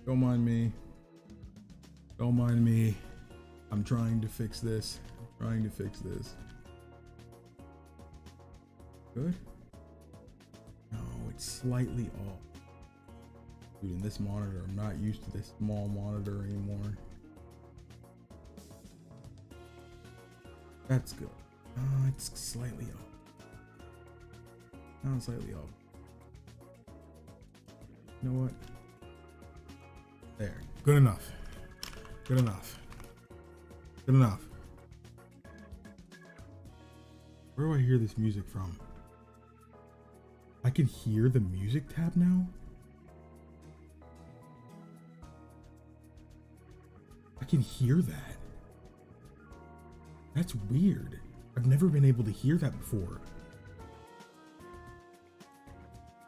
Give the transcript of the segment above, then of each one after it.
Don't mind me. Don't mind me. I'm trying to fix this. Good? No, it's slightly off. Dude, in this monitor, I'm not used to this small monitor anymore. That's good. It's slightly off. Slightly off. You know what? There. Good enough. Good enough. Good enough. Where do I hear this music from? I can hear the music tab now? I can hear that. That's weird. I've never been able to hear that before.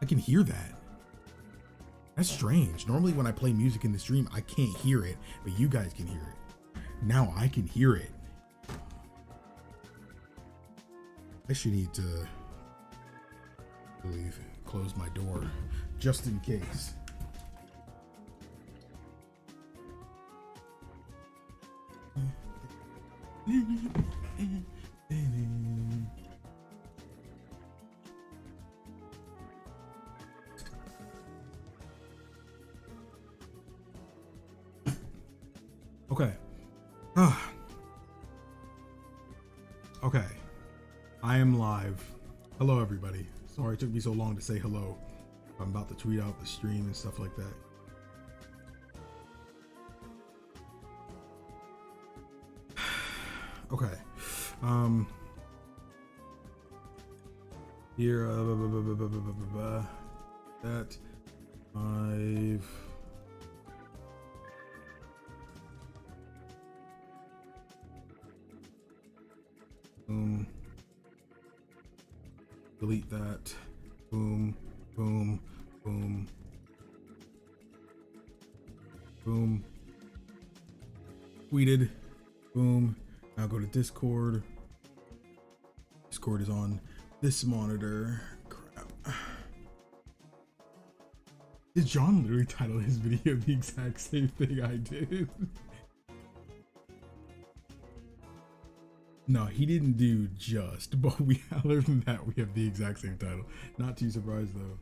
I can hear that. That's strange. Normally when I play music in the stream, I can't hear it, but you guys can hear it. Now I can hear it. I should need to close my door just in case. Okay. Okay. I am live. Hello, everybody. Sorry it took me so long to say hello. I'm about to tweet out the stream and stuff like that. Okay. Here, that I've delete that. Boom, boom, boom, boom. Tweeted. Boom. Now go to Discord. Discord is on this monitor. Crap. Did John literally title his video the exact same thing I did? No, he didn't do just, but other than that, we have the exact same title. Not too surprised though.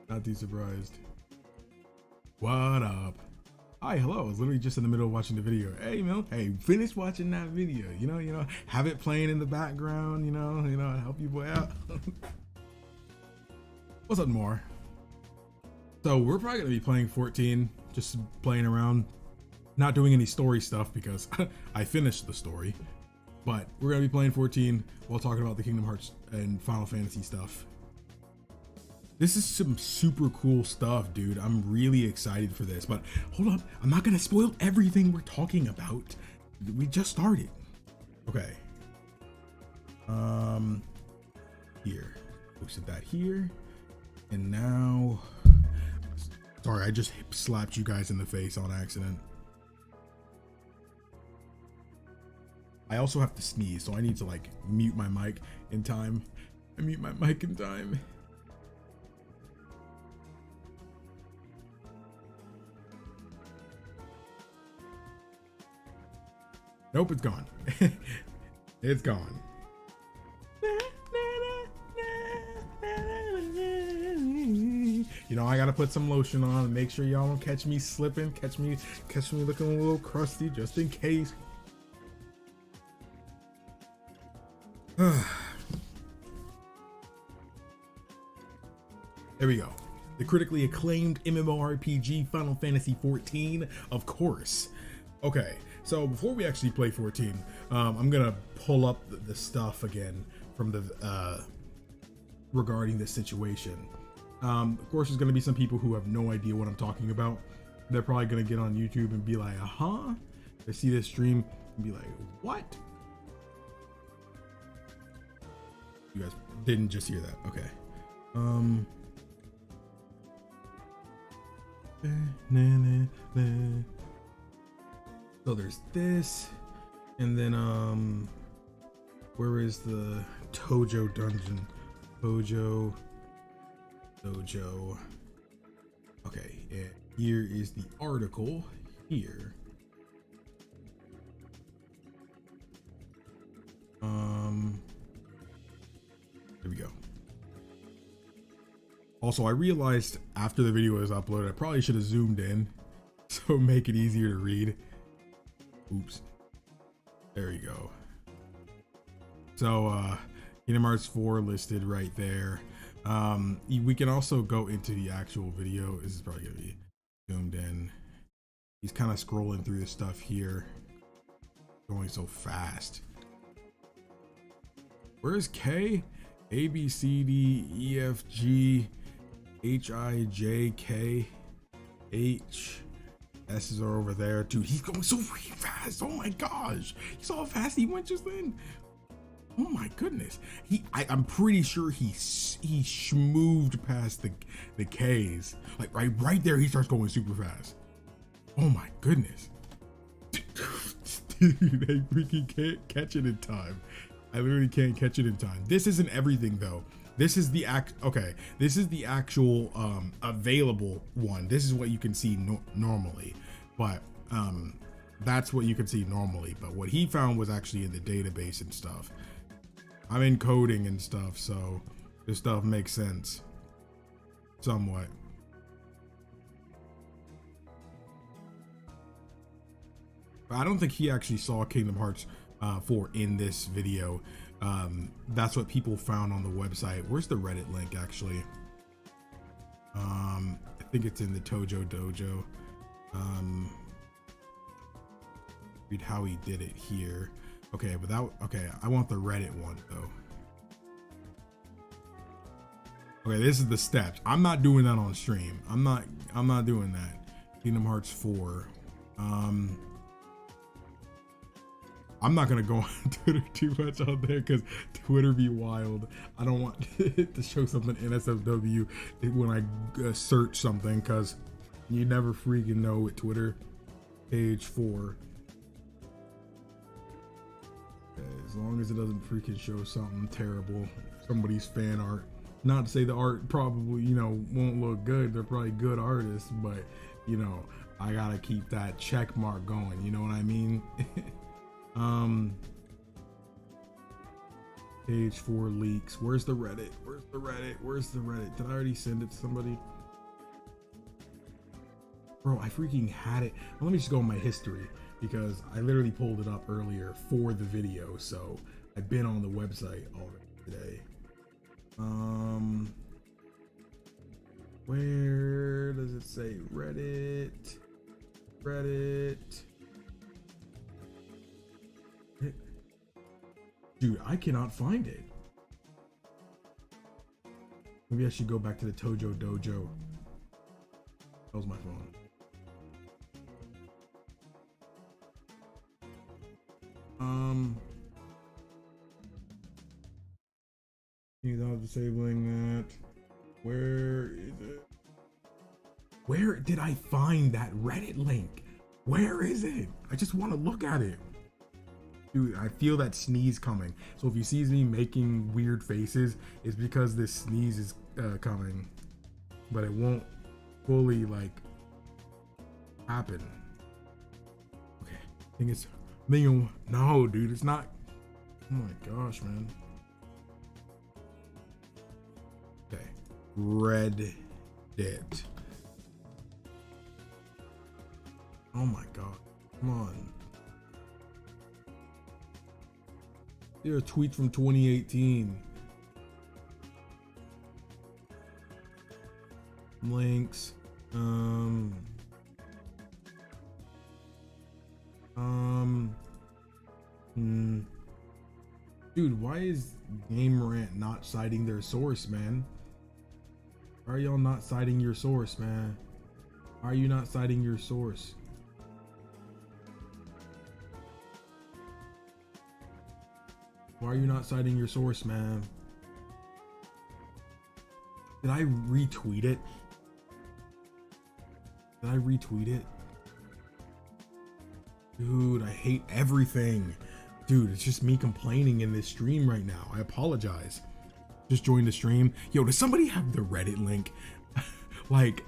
Not too surprised. What up? Hi, hello. I was literally just in the middle of watching the video. Hey, Mil. Hey, finish watching that video. You know, have it playing in the background. You know, help you boy out. What's up, more? So we're probably gonna be playing 14, just playing around. Not doing any story stuff because I finished the story, but we're gonna be playing 14 while talking about the Kingdom Hearts and Final Fantasy stuff. This is some super cool stuff, dude. I'm really excited for this, but hold up. I'm not gonna spoil everything we're talking about. We just started. Okay. Here. Posted that here. And now, sorry, I just slapped you guys in the face on accident. I also have to sneeze, so I need to like mute my mic in time. I mute my mic in time. Nope, it's gone. It's gone. You know, I gotta put some lotion on and make sure y'all don't catch me slipping, catch me looking a little crusty, just in case. There we go. The critically acclaimed MMORPG Final Fantasy XIV, of course. Okay, so before we actually play 14, I'm gonna pull up the stuff again from the regarding this situation. Of course, there's gonna be some people who have no idea what I'm talking about. They're probably gonna get on YouTube and be like, "Huh?" They see this stream and be like, "What?" You guys didn't just hear that. Okay. So there's this, and then where is the Tojo dungeon? Tojo. Okay, And here is the article here. There we go. Also, I realized after the video was uploaded, I probably should have zoomed in so make it easier to read. Oops. There you go. So, Kingdom Hearts 4 listed right there. We can also go into the actual video. This is probably gonna be zoomed in. He's kind of scrolling through the stuff here, going so fast. Where's K? A, B, C, D, E, F, G, H, I, J, K, H, S's are over there. Dude, he's going so freaking fast. Oh my gosh. You saw how fast he went just then? Oh my goodness. I'm pretty sure he schmooved past the K's. Like right there, he starts going super fast. Oh my goodness. Dude, I freaking can't catch it in time. I literally can't catch it in time. This isn't everything though. This is the this is the actual available one. This is what you can see normally, but that's what you can see normally. But what he found was actually in the database and stuff. I'm in coding and stuff, so this stuff makes sense somewhat. But I don't think he actually saw Kingdom Hearts 4 in this video. That's what people found on the website. Where's the Reddit link actually? I think it's in the Tojo Dojo. Read how he did it here. Okay, but okay, I want the Reddit one though. Okay, this is the steps. I'm not doing that on stream. I'm not doing that. Kingdom Hearts 4. I'm not gonna go on Twitter too much on there because Twitter be wild. I don't want to show something NSFW when I search something, because you never freaking know with Twitter. Page 4. As long as it doesn't freaking show something terrible, somebody's fan art. Not to say the art probably, you know, won't look good. They're probably good artists, but you know, I gotta keep that check mark going. You know what I mean? Page 4 leaks. Where's the Reddit? Where's the Reddit? Where's the Reddit? Did I already send it to somebody? Bro, I freaking had it. Well, let me just go on my history, because I literally pulled it up earlier for the video, so I've been on the website already today. Where does it say Reddit? Dude, I cannot find it. Maybe I should go back to the Tojo Dojo. That was my phone. Without disabling that. Where is it? Where did I find that Reddit link? Where is it? I just want to look at it. Dude, I feel that sneeze coming. So if you see me making weird faces, it's because this sneeze is coming. But it won't fully like happen. Okay, I think it's no, dude, it's not. Oh my gosh, man. Okay, Reddit. Oh my god, come on. There are tweets from 2018. Links. Dude, why is Game Rant not citing their source, man? Why are y'all not citing your source, man? Why are you not citing your source? Why are you not citing your source, man? Did I retweet it? Did I retweet it? Dude, I hate everything. Dude, it's just me complaining in this stream right now. I apologize. Just joined the stream. Yo, does somebody have the Reddit link? Like,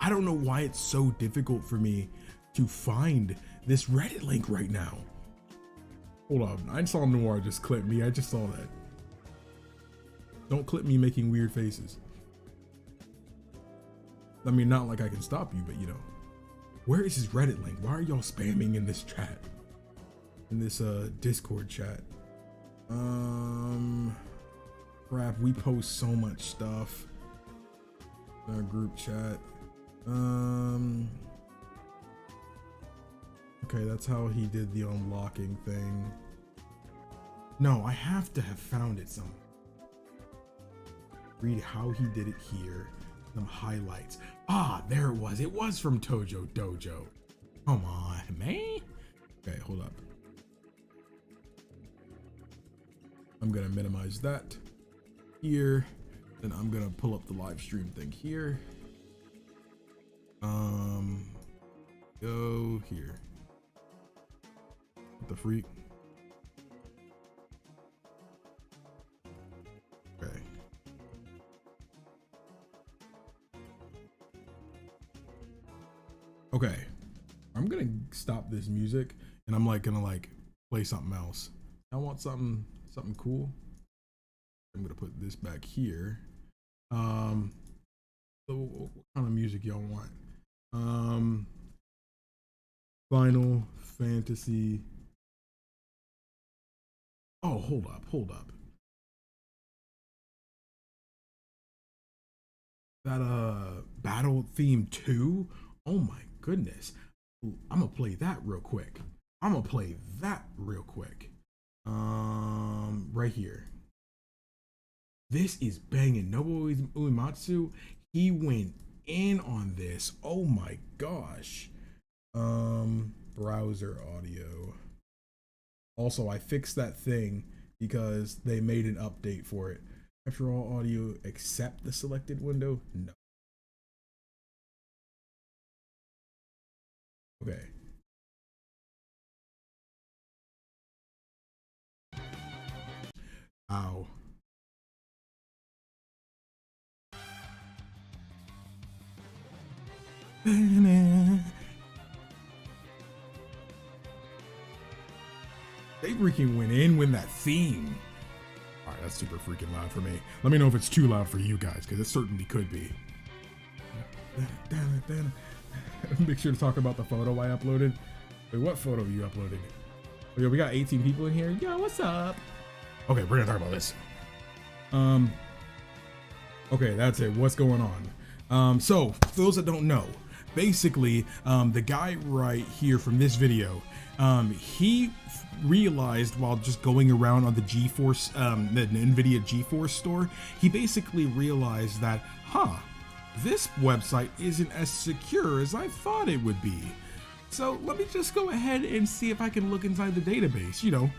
I don't know why it's so difficult for me to find this Reddit link right now. Hold on, I saw Noir just clip me. I just saw that. Don't clip me making weird faces. I mean, not like I can stop you, but you know. Where is his Reddit link? Why are y'all spamming in this chat? In this Discord chat? Crap, we post so much stuff in our group chat. Okay, that's how he did the unlocking thing. No, I have to have found it somewhere. Read how he did it here. Some highlights. Ah, there it was. It was from Tojo Dojo. Come on, man. Okay, hold up. I'm gonna minimize that here. Then I'm gonna pull up the live stream thing here. Go here. What the freak? Okay. Okay. I'm gonna stop this music and I'm like gonna like play something else. I want something cool. I'm gonna put this back here. So what kind of music y'all want? Final Fantasy. Oh, hold up. That battle theme 2. Oh my goodness. Ooh, I'm gonna play that real quick. Right here. This is banging. Nobuo Uematsu, he went in on this. Oh my gosh. Browser audio. Also, I fixed that thing because they made an update for it. After all audio except the selected window? No. Okay. Ow. They freaking went in with that theme. All right, that's super freaking loud for me. Let me know if it's too loud for you guys, because it certainly could be. Make sure to talk about the photo I uploaded. Wait, what photo you uploaded? Oh, yeah, we got 18 people in here. Yo, what's up? Okay, we're gonna talk about this. Okay, that's it. What's going on? So for those that don't know, basically, the guy right here from this video, he realized while just going around on the GeForce, the NVIDIA GeForce store, he basically realized that, this website isn't as secure as I thought it would be. So let me just go ahead and see if I can look inside the database, you know,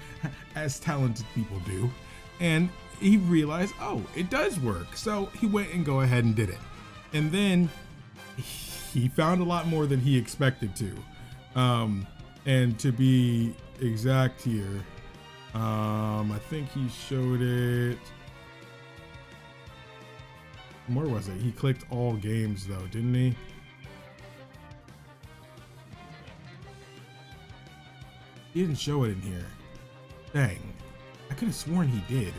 as talented people do. And he realized, oh, it does work. So he went and go ahead and did it. And then he found a lot more than he expected to. And to be exact here, I think he showed it. Where was it? He clicked all games though, didn't he? He didn't show it in here. Dang. I could have sworn he did.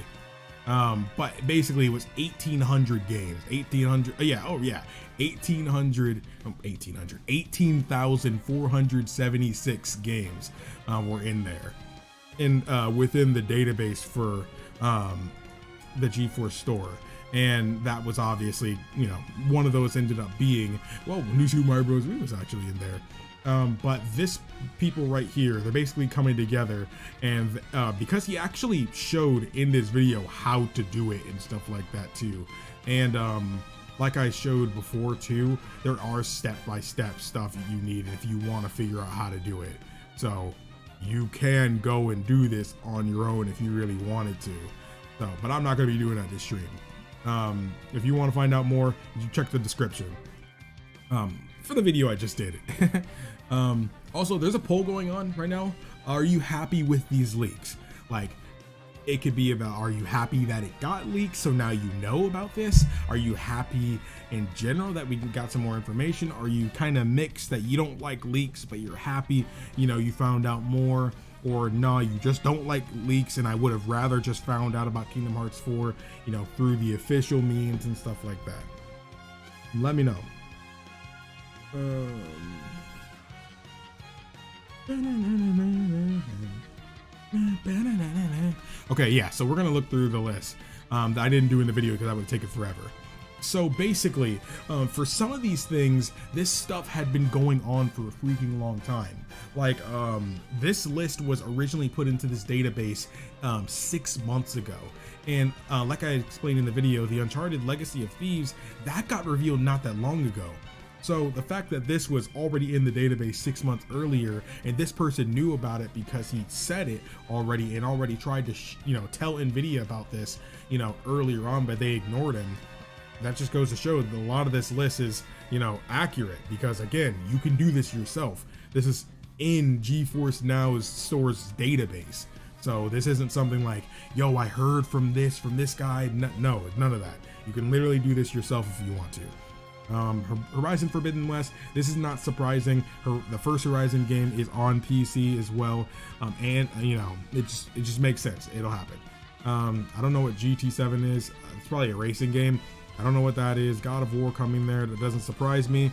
But basically it was 1,800 games. 1,800. Yeah. Oh yeah. 18,476 games were in there, and within the database for the GeForce store. And that was obviously, you know, one of those ended up being, well, New Super Mario Bros. Wii was actually in there. But this people right here, they're basically coming together, and because he actually showed in this video how to do it and stuff like that too. And like I showed before too, there are step-by-step stuff that you need if you want to figure out how to do it. So you can go and do this on your own if you really wanted to. So, but I'm not going to be doing that this stream. If you want to find out more, you check the description for the video I just did. Also, there's a poll going on right now. Are you happy with these leaks? Like, It could be about, are you happy that it got leaked, so now you know about this? Are you happy in general that we got some more information? Are you kind of mixed that you don't like leaks but you're happy, you know, you found out more? Or no, you just don't like leaks, and I would have rather just found out about Kingdom Hearts 4, you know, through the official memes and stuff like that. Let me know. Okay, yeah, so we're gonna look through the list that I didn't do in the video because that would take it forever. So basically, for some of these things, this stuff had been going on for a freaking long time. Like, this list was originally put into this database 6 months ago. And like I explained in the video, the Uncharted Legacy of Thieves, that got revealed not that long ago. So the fact that this was already in the database 6 months earlier, and this person knew about it because he said it already and already tried to, you know, tell Nvidia about this, you know, earlier on, but they ignored him. That just goes to show that a lot of this list is, you know, accurate, because again, you can do this yourself. This is in GeForce Now's store's database. So this isn't something like, yo, I heard from this guy. No, none of that. You can literally do this yourself if you want to. Horizon Forbidden West, this is not surprising. The first Horizon game is on PC as well, and you know, it just makes sense. It'll happen. I don't know what GT7 is. It's probably a racing game. I don't know what that is. God of War coming there, that doesn't surprise me.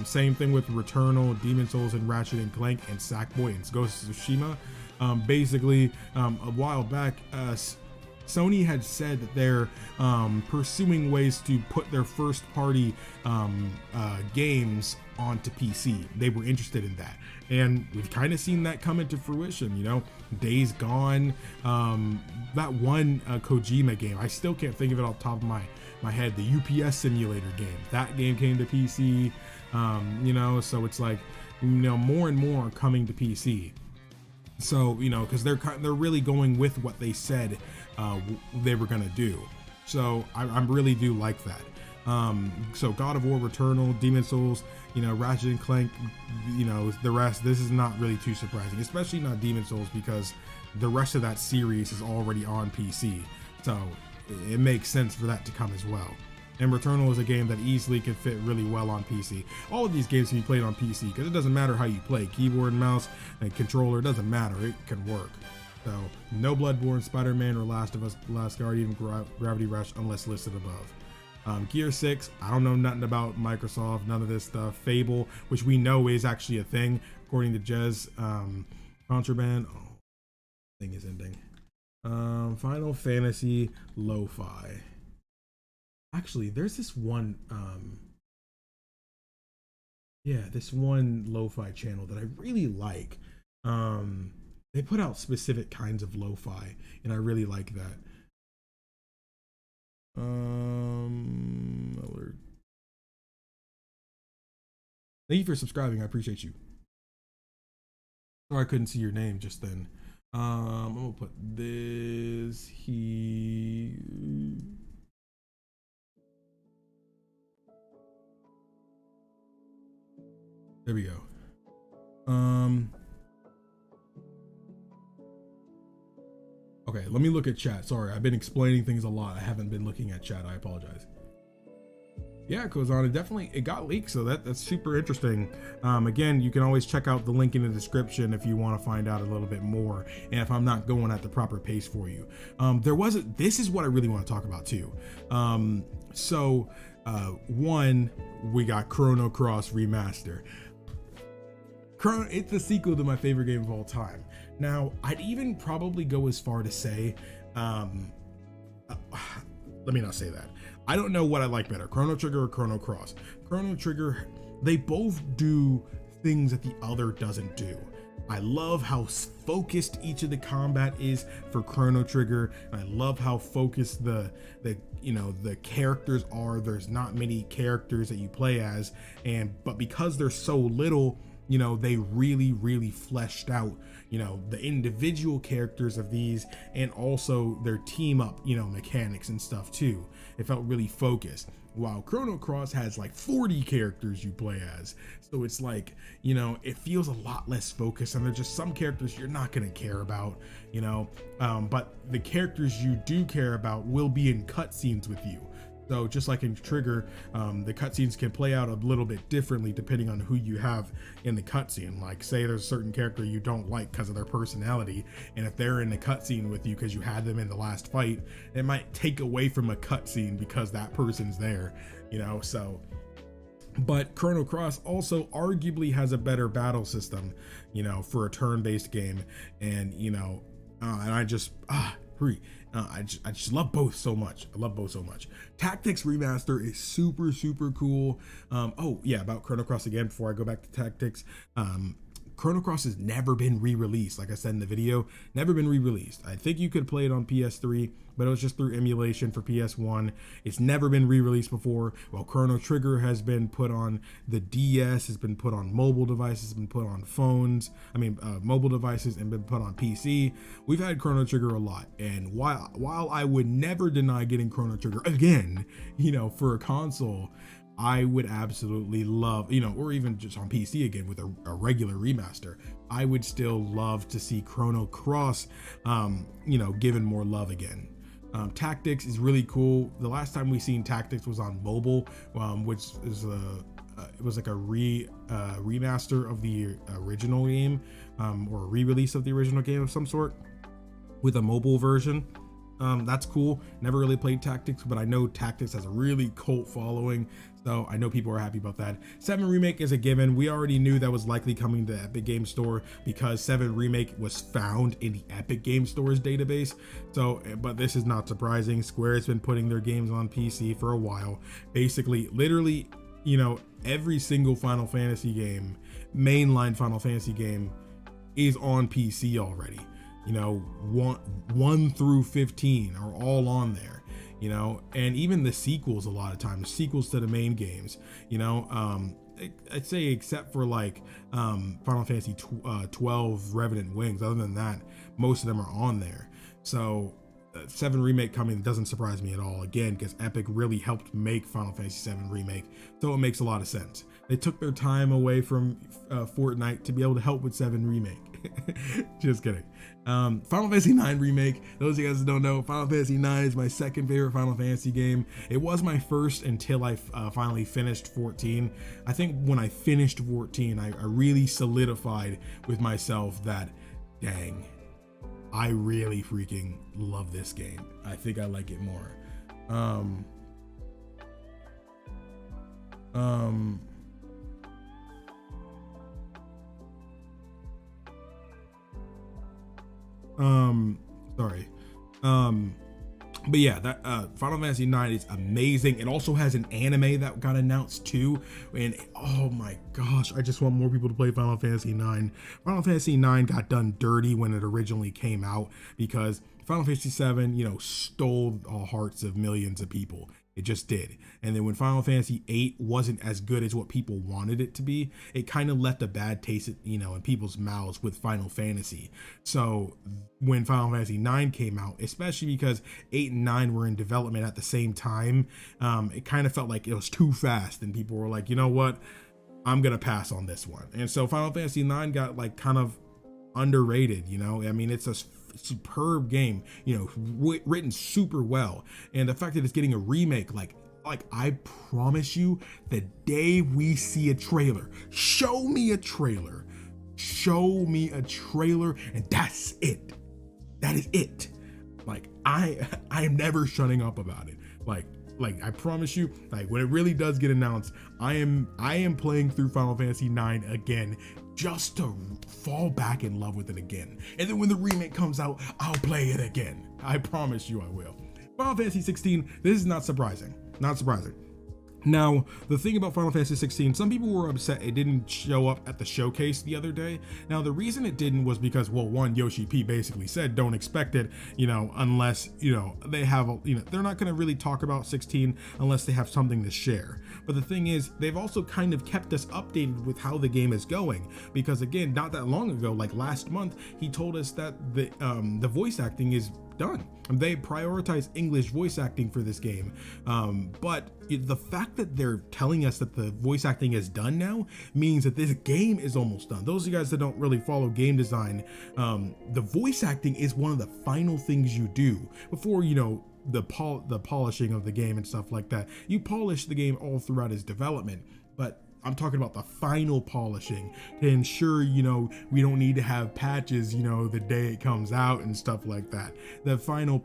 Same thing with Returnal, Demon Souls, and Ratchet and Clank, and Sackboy and Ghost of Tsushima. Basically, a while back, Sony had said that they're pursuing ways to put their first party games onto PC. They were interested in that, and we've kind of seen that come into fruition. You know, Days Gone, that one Kojima game, I still can't think of it off the top of my head, the UPS Simulator game. That game came to PC, you know, so it's like, you know, more and more are coming to PC. So, you know, because they're really going with what they said they were gonna do. So I really do like that. So God of War, Returnal, Demon Souls, you know, Ratchet and Clank, you know, the rest, this is not really too surprising, especially not Demon Souls, because the rest of that series is already on PC. So it makes sense for that to come as well. And Returnal is a game that easily can fit really well on PC. All of these games can be played on PC because it doesn't matter how you play. Keyboard and mouse and controller, doesn't matter. It can work. So no Bloodborne, Spider-Man, or Last of Us, Last Guardian, Gravity Rush unless listed above. Gear 6, I don't know nothing about Microsoft, none of this stuff. Fable, which we know is actually a thing according to Jez. Contraband, oh, thing is ending. Final Fantasy Lo-Fi. Actually, there's this one, this one lo-fi channel that I really like. They put out specific kinds of lo-fi, and I really like that. Thank you for subscribing. I appreciate you. Sorry I couldn't see your name just then. I'm gonna put this here. There we go. Okay, let me look at chat. Sorry, I've been explaining things a lot. I haven't been looking at chat. I apologize. Yeah, it goes on. It got leaked, so that's super interesting. Again, you can always check out the link in the description if you want to find out a little bit more, and if I'm not going at the proper pace for you. This is what I really want to talk about too. One, we got Chrono Cross Remaster. It's the sequel to my favorite game of all time. Now, I'd even probably go as far to say, let me not say that. I don't know what I like better, Chrono Trigger or Chrono Cross. Chrono Trigger, they both do things that the other doesn't do. I love how focused each of the combat is for Chrono Trigger. I love how focused the characters are. There's not many characters that you play as, but because there's so little, you know, they really fleshed out, you know, the individual characters of these, and also their team up, you know, mechanics and stuff too. It felt really focused. While Chrono Cross has like 40 characters you play as. So it's like, you know, it feels a lot less focused, and there's just some characters you're not gonna care about, you know, but the characters you do care about will be in cutscenes with you. So just like in Trigger, the cutscenes can play out a little bit differently depending on who you have in the cutscene. Like say there's a certain character you don't like because of their personality, and if they're in the cutscene with you because you had them in the last fight, it might take away from a cutscene because that person's there, you know, so. But Chrono Cross also arguably has a better battle system, you know, for a turn-based game, and you know, and I just I just love both so much. I love both so much. Tactics Remaster is super cool. Oh yeah, about Chrono Cross again before I go back to Tactics. Chrono Cross has never been re-released. Like I said in the video, never been re-released. I think you could play it on PS3, but it was just through emulation for PS1. It's never been re-released before. While Chrono Trigger has been put on the DS, has been put on mobile devices, been put on phones. Mobile devices, and been put on PC. We've had Chrono Trigger a lot, and while I would never deny getting Chrono Trigger again, you know, for a console, I would absolutely love, you know, or even just on PC again with a regular remaster, I would still love to see Chrono Cross, you know, given more love again. Tactics is really cool. The last time we seen Tactics was on mobile, which is it was like a remaster of the original game, or a re-release of the original game of some sort with a mobile version. That's cool. Never really played Tactics, but I know Tactics has a really cult following, so I know people are happy about that. 7 Remake is a given. We already knew that was likely coming to Epic Game Store because 7 Remake was found in the Epic Game Store's database. So, but this is not surprising. Square has been putting their games on PC for a while. Basically, literally, you know, every single Final Fantasy game, mainline Final Fantasy game, is on PC already. You know, 1 through 15 are all on there, you know, and even the sequels, a lot of times sequels to the main games, you know, I'd say except for like Final Fantasy 12 Revenant Wings. Other than that, most of them are on there. So 7 Remake coming doesn't surprise me at all, again, because Epic really helped make Final Fantasy 7 Remake, so it makes a lot of sense. They took their time away from Fortnite to be able to help with 7 Remake. Just kidding. Final Fantasy 9 Remake, those of you guys that don't know, Final Fantasy 9 is my second favorite Final Fantasy game. It was my first until I finally finished 14. I think when I finished 14, I really solidified with myself that, dang, I really freaking love this game. I think I like it more. Sorry. But yeah, that Final Fantasy 9 is amazing. It also has an anime that got announced too, and oh my gosh, I just want more people to play Final Fantasy 9. Final Fantasy 9 got done dirty when it originally came out because Final Fantasy 7, you know, stole the hearts of millions of people. It just did. And then when Final Fantasy 8 wasn't as good as what people wanted it to be, it kind of left a bad taste, you know, in people's mouths with Final Fantasy. So when Final Fantasy 9 came out, especially because 8 and 9 were in development at the same time, it kind of felt like it was too fast, and people were like, you know what, I'm gonna pass on this one. And so Final Fantasy 9 got like kind of underrated, you know. I mean, it's a superb game, you know, written super well, and the fact that it's getting a remake, like I promise you, the day we see a trailer, show me a trailer, and that's it. That is it. Like I am never shutting up about it. Like I promise you, like when it really does get announced, I am playing through Final Fantasy 9 again, just to fall back in love with it again. And then when the remake comes out, I'll play it again. I promise you I will. Final Fantasy 16, this is not surprising. Not surprising. Now, the thing about Final Fantasy 16, some people were upset it didn't show up at the showcase the other day. Now, the reason it didn't was because, well, one, Yoshi P basically said don't expect it, unless, they have, they're not going to really talk about 16 unless they have something to share. But the thing is, they've also kind of kept us updated with how the game is going, because again, not that long ago, like last month, he told us that the voice acting is done. They prioritize English voice acting for this game, but the fact that they're telling us that the voice acting is done now means that this game is almost done. Those of you guys that don't really follow game design, the voice acting is one of the final things you do before the polishing of the game and stuff like that. You polish the game all throughout its development, but I'm talking about the final polishing to ensure, we don't need to have patches, the day it comes out and stuff like that. The final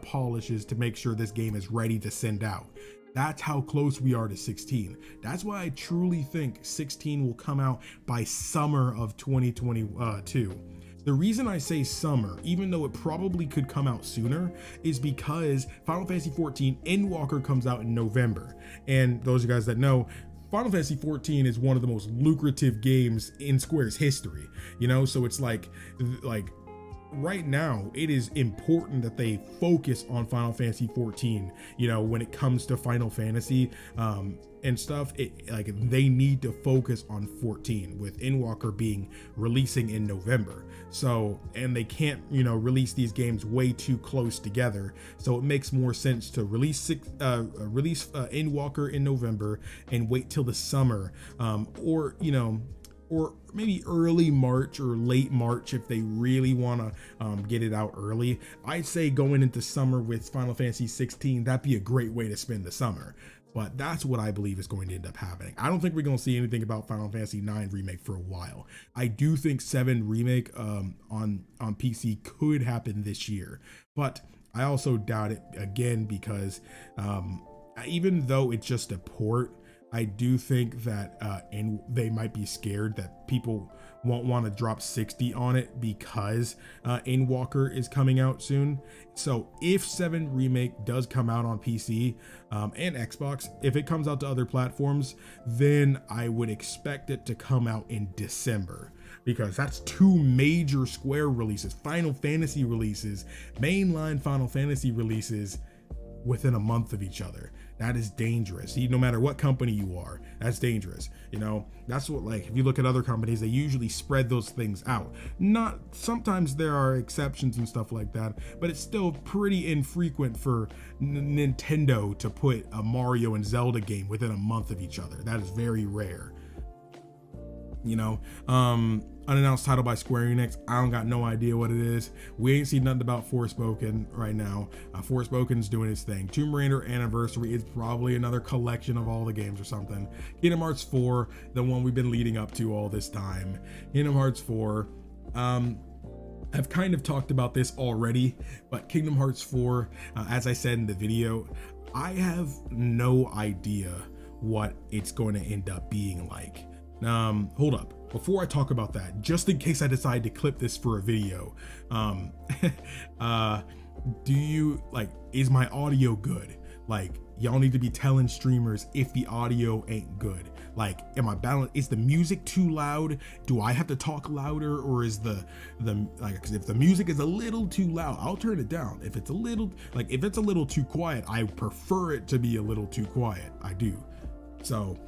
polishes to make sure this game is ready to send out. That's how close we are to 16. That's why I truly think 16 will come out by summer of 2022. The reason I say summer, even though it probably could come out sooner, is because Final Fantasy 14 Endwalker comes out in November. And those of you guys that know, Final Fantasy 14 is one of the most lucrative games in Square's history, so it's like right now it is important that they focus on Final Fantasy 14, when it comes to Final Fantasy and stuff. They need to focus on 14, with Endwalker releasing in November. So, and they can't, release these games way too close together. So it makes more sense to release Endwalker in November and wait till the summer, or maybe early March or late March if they really want to get it out early. I'd say going into summer with Final Fantasy 16, that'd be a great way to spend the summer. But that's what I believe is going to end up happening. I don't think we're going to see anything about Final Fantasy 9 remake for a while. I do think 7 remake on PC could happen this year, but I also doubt it again because even though it's just a port, I do think that and they might be scared that people won't want to drop 60 on it because Endwalker is coming out soon. So if 7 remake does come out on PC and Xbox, if it comes out to other platforms, then I would expect it to come out in December, because that's 2 major Square releases, Final Fantasy releases, mainline Final Fantasy releases within a month of each other. That is dangerous. No matter what company you are, that's dangerous. That's what, if you look at other companies, they usually spread those things out. Sometimes there are exceptions and stuff like that, but it's still pretty infrequent for Nintendo to put a Mario and Zelda game within a month of each other. That is very rare. Unannounced title by Square Enix. I don't got no idea what it is. We ain't seen nothing about Forspoken right now. Forspoken's doing its thing. Tomb Raider Anniversary is probably another collection of all the games or something. Kingdom Hearts 4, the one we've been leading up to all this time. Kingdom Hearts 4. I've kind of talked about this already, but Kingdom Hearts 4, as I said in the video, I have no idea what it's going to end up being like. Hold up. Before I talk about that, just in case I decide to clip this for a video, do you is my audio good? Y'all need to be telling streamers if the audio ain't good. Am I balanced? Is the music too loud? Do I have to talk louder, or is the if the music is a little too loud, I'll turn it down. If it's a little too quiet, I prefer it to be a little too quiet. I do. So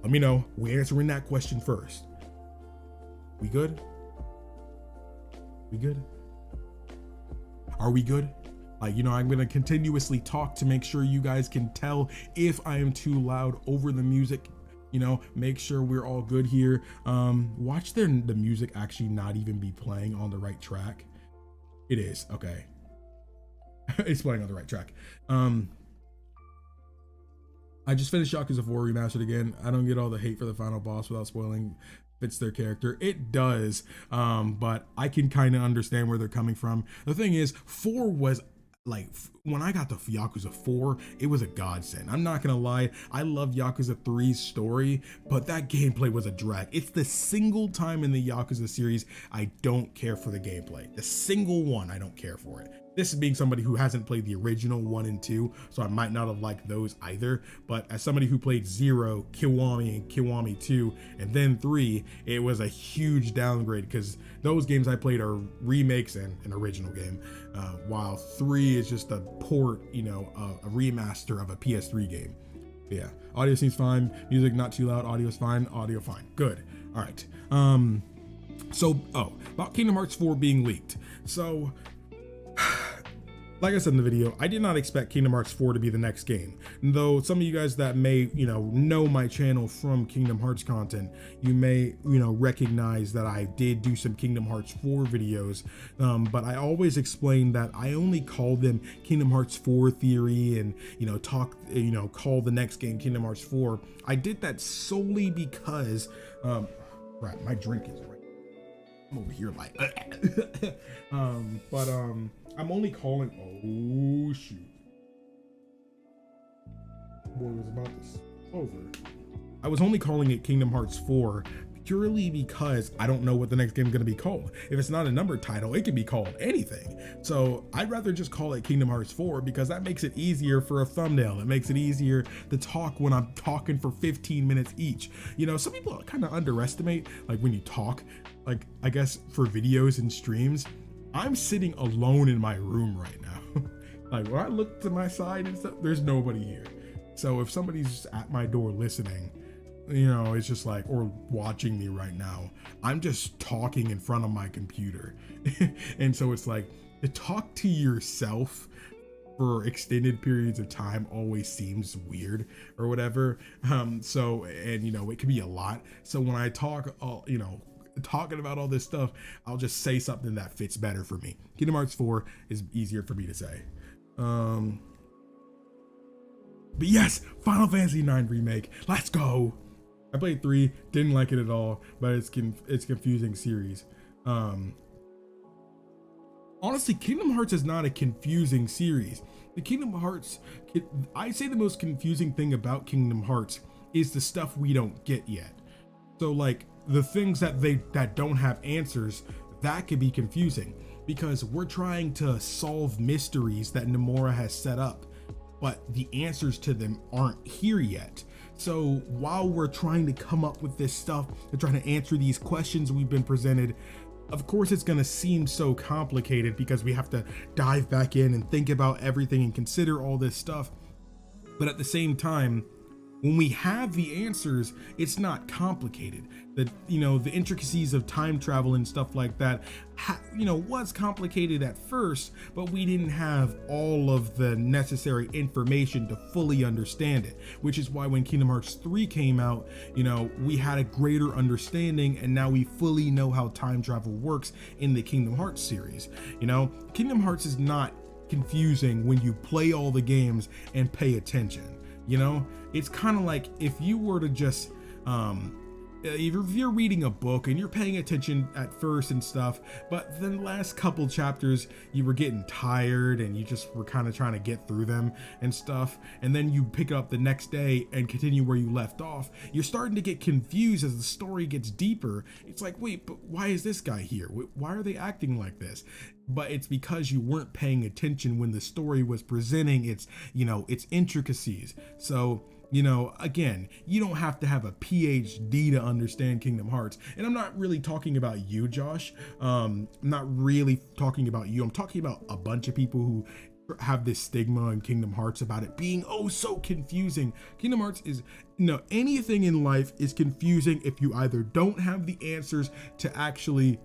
let me know. We're answering that question first. We good? We good? Are we good? I'm gonna continuously talk to make sure you guys can tell if I am too loud over the music. Make sure we're all good here. Watch the music actually not even be playing on the right track. It is, okay. It's playing on the right track. I just finished Yakuza 4 Remastered again. I don't get all the hate for the final boss without spoiling. Fits their character. It does, but I can kind of understand where they're coming from. The thing is, 4 was when I got to Yakuza 4, it was a godsend. I'm not gonna lie, I love Yakuza 3's story, but that gameplay was a drag. It's the single time in the Yakuza series I don't care for the gameplay. The single one I don't care for it. This is being somebody who hasn't played the original 1 and 2, so I might not have liked those either. But as somebody who played 0, Kiwami, and Kiwami 2, and then 3, it was a huge downgrade because those games I played are remakes and an original game, while 3 is just a port, you know, a remaster of a PS3 game. But yeah, audio seems fine. Music not too loud. Audio's fine. Audio fine. Good. All right. About Kingdom Hearts 4 being leaked. So, like I said in the video, I did not expect Kingdom Hearts 4 to be the next game. Though some of you guys that may, know my channel from Kingdom Hearts content, you may, recognize that I did do some Kingdom Hearts 4 videos. But I always explain that I only call them Kingdom Hearts 4 theory and, call the next game Kingdom Hearts 4. I did that solely because, right, my drink is right. I'm over here like, I'm only calling, oh shoot. Boy was about this over. I was only calling it Kingdom Hearts 4 purely because I don't know what the next game is going to be called. If it's not a numbered title, it could be called anything. So I'd rather just call it Kingdom Hearts 4 because that makes it easier for a thumbnail. It makes it easier to talk when I'm talking for 15 minutes each. Some people kind of underestimate, like when you talk, like I guess for videos and streams, I'm sitting alone in my room right now. Like when I look to my side and stuff, there's nobody here. So if somebody's at my door listening, it's just like, or watching me right now, I'm just talking in front of my computer. And so it's like, to talk to yourself for extended periods of time always seems weird or whatever. It could be a lot. So when I talk, talking about all this stuff, I'll just say something that fits better for me. Kingdom Hearts 4 is easier for me to say. But yes, Final Fantasy IX remake. Let's go. I played 3, didn't like it at all, but it's confusing series. Honestly, Kingdom Hearts is not a confusing series. I'd say the most confusing thing about Kingdom Hearts is the stuff we don't get yet. So like the things that don't have answers, that could be confusing because we're trying to solve mysteries that Nomura has set up, but the answers to them aren't here yet. So while we're trying to come up with this stuff and trying to answer these questions we've been presented, of course it's going to seem so complicated because we have to dive back in and think about everything and consider all this stuff. But at the same time, when we have the answers, it's not complicated. The intricacies of time travel and stuff like that, was complicated at first, but we didn't have all of the necessary information to fully understand it, which is why when Kingdom Hearts 3 came out, we had a greater understanding and now we fully know how time travel works in the Kingdom Hearts series. Kingdom Hearts is not confusing when you play all the games and pay attention. It's kind of like if you were to just if you're reading a book and you're paying attention at first and stuff, but then the last couple chapters you were getting tired and you just were kind of trying to get through them and stuff, and then you pick it up the next day and continue where you left off, you're starting to get confused as the story gets deeper. It's like, wait, but why is this guy here? Why are they acting like this? But it's because you weren't paying attention when the story was presenting its intricacies. So again, you don't have to have a PhD to understand Kingdom Hearts. And I'm not really talking about you, Josh. I'm not really talking about you. I'm talking about a bunch of people who have this stigma in Kingdom Hearts about it being so confusing. Kingdom Hearts is, anything in life is confusing if you either don't have the answers to actually,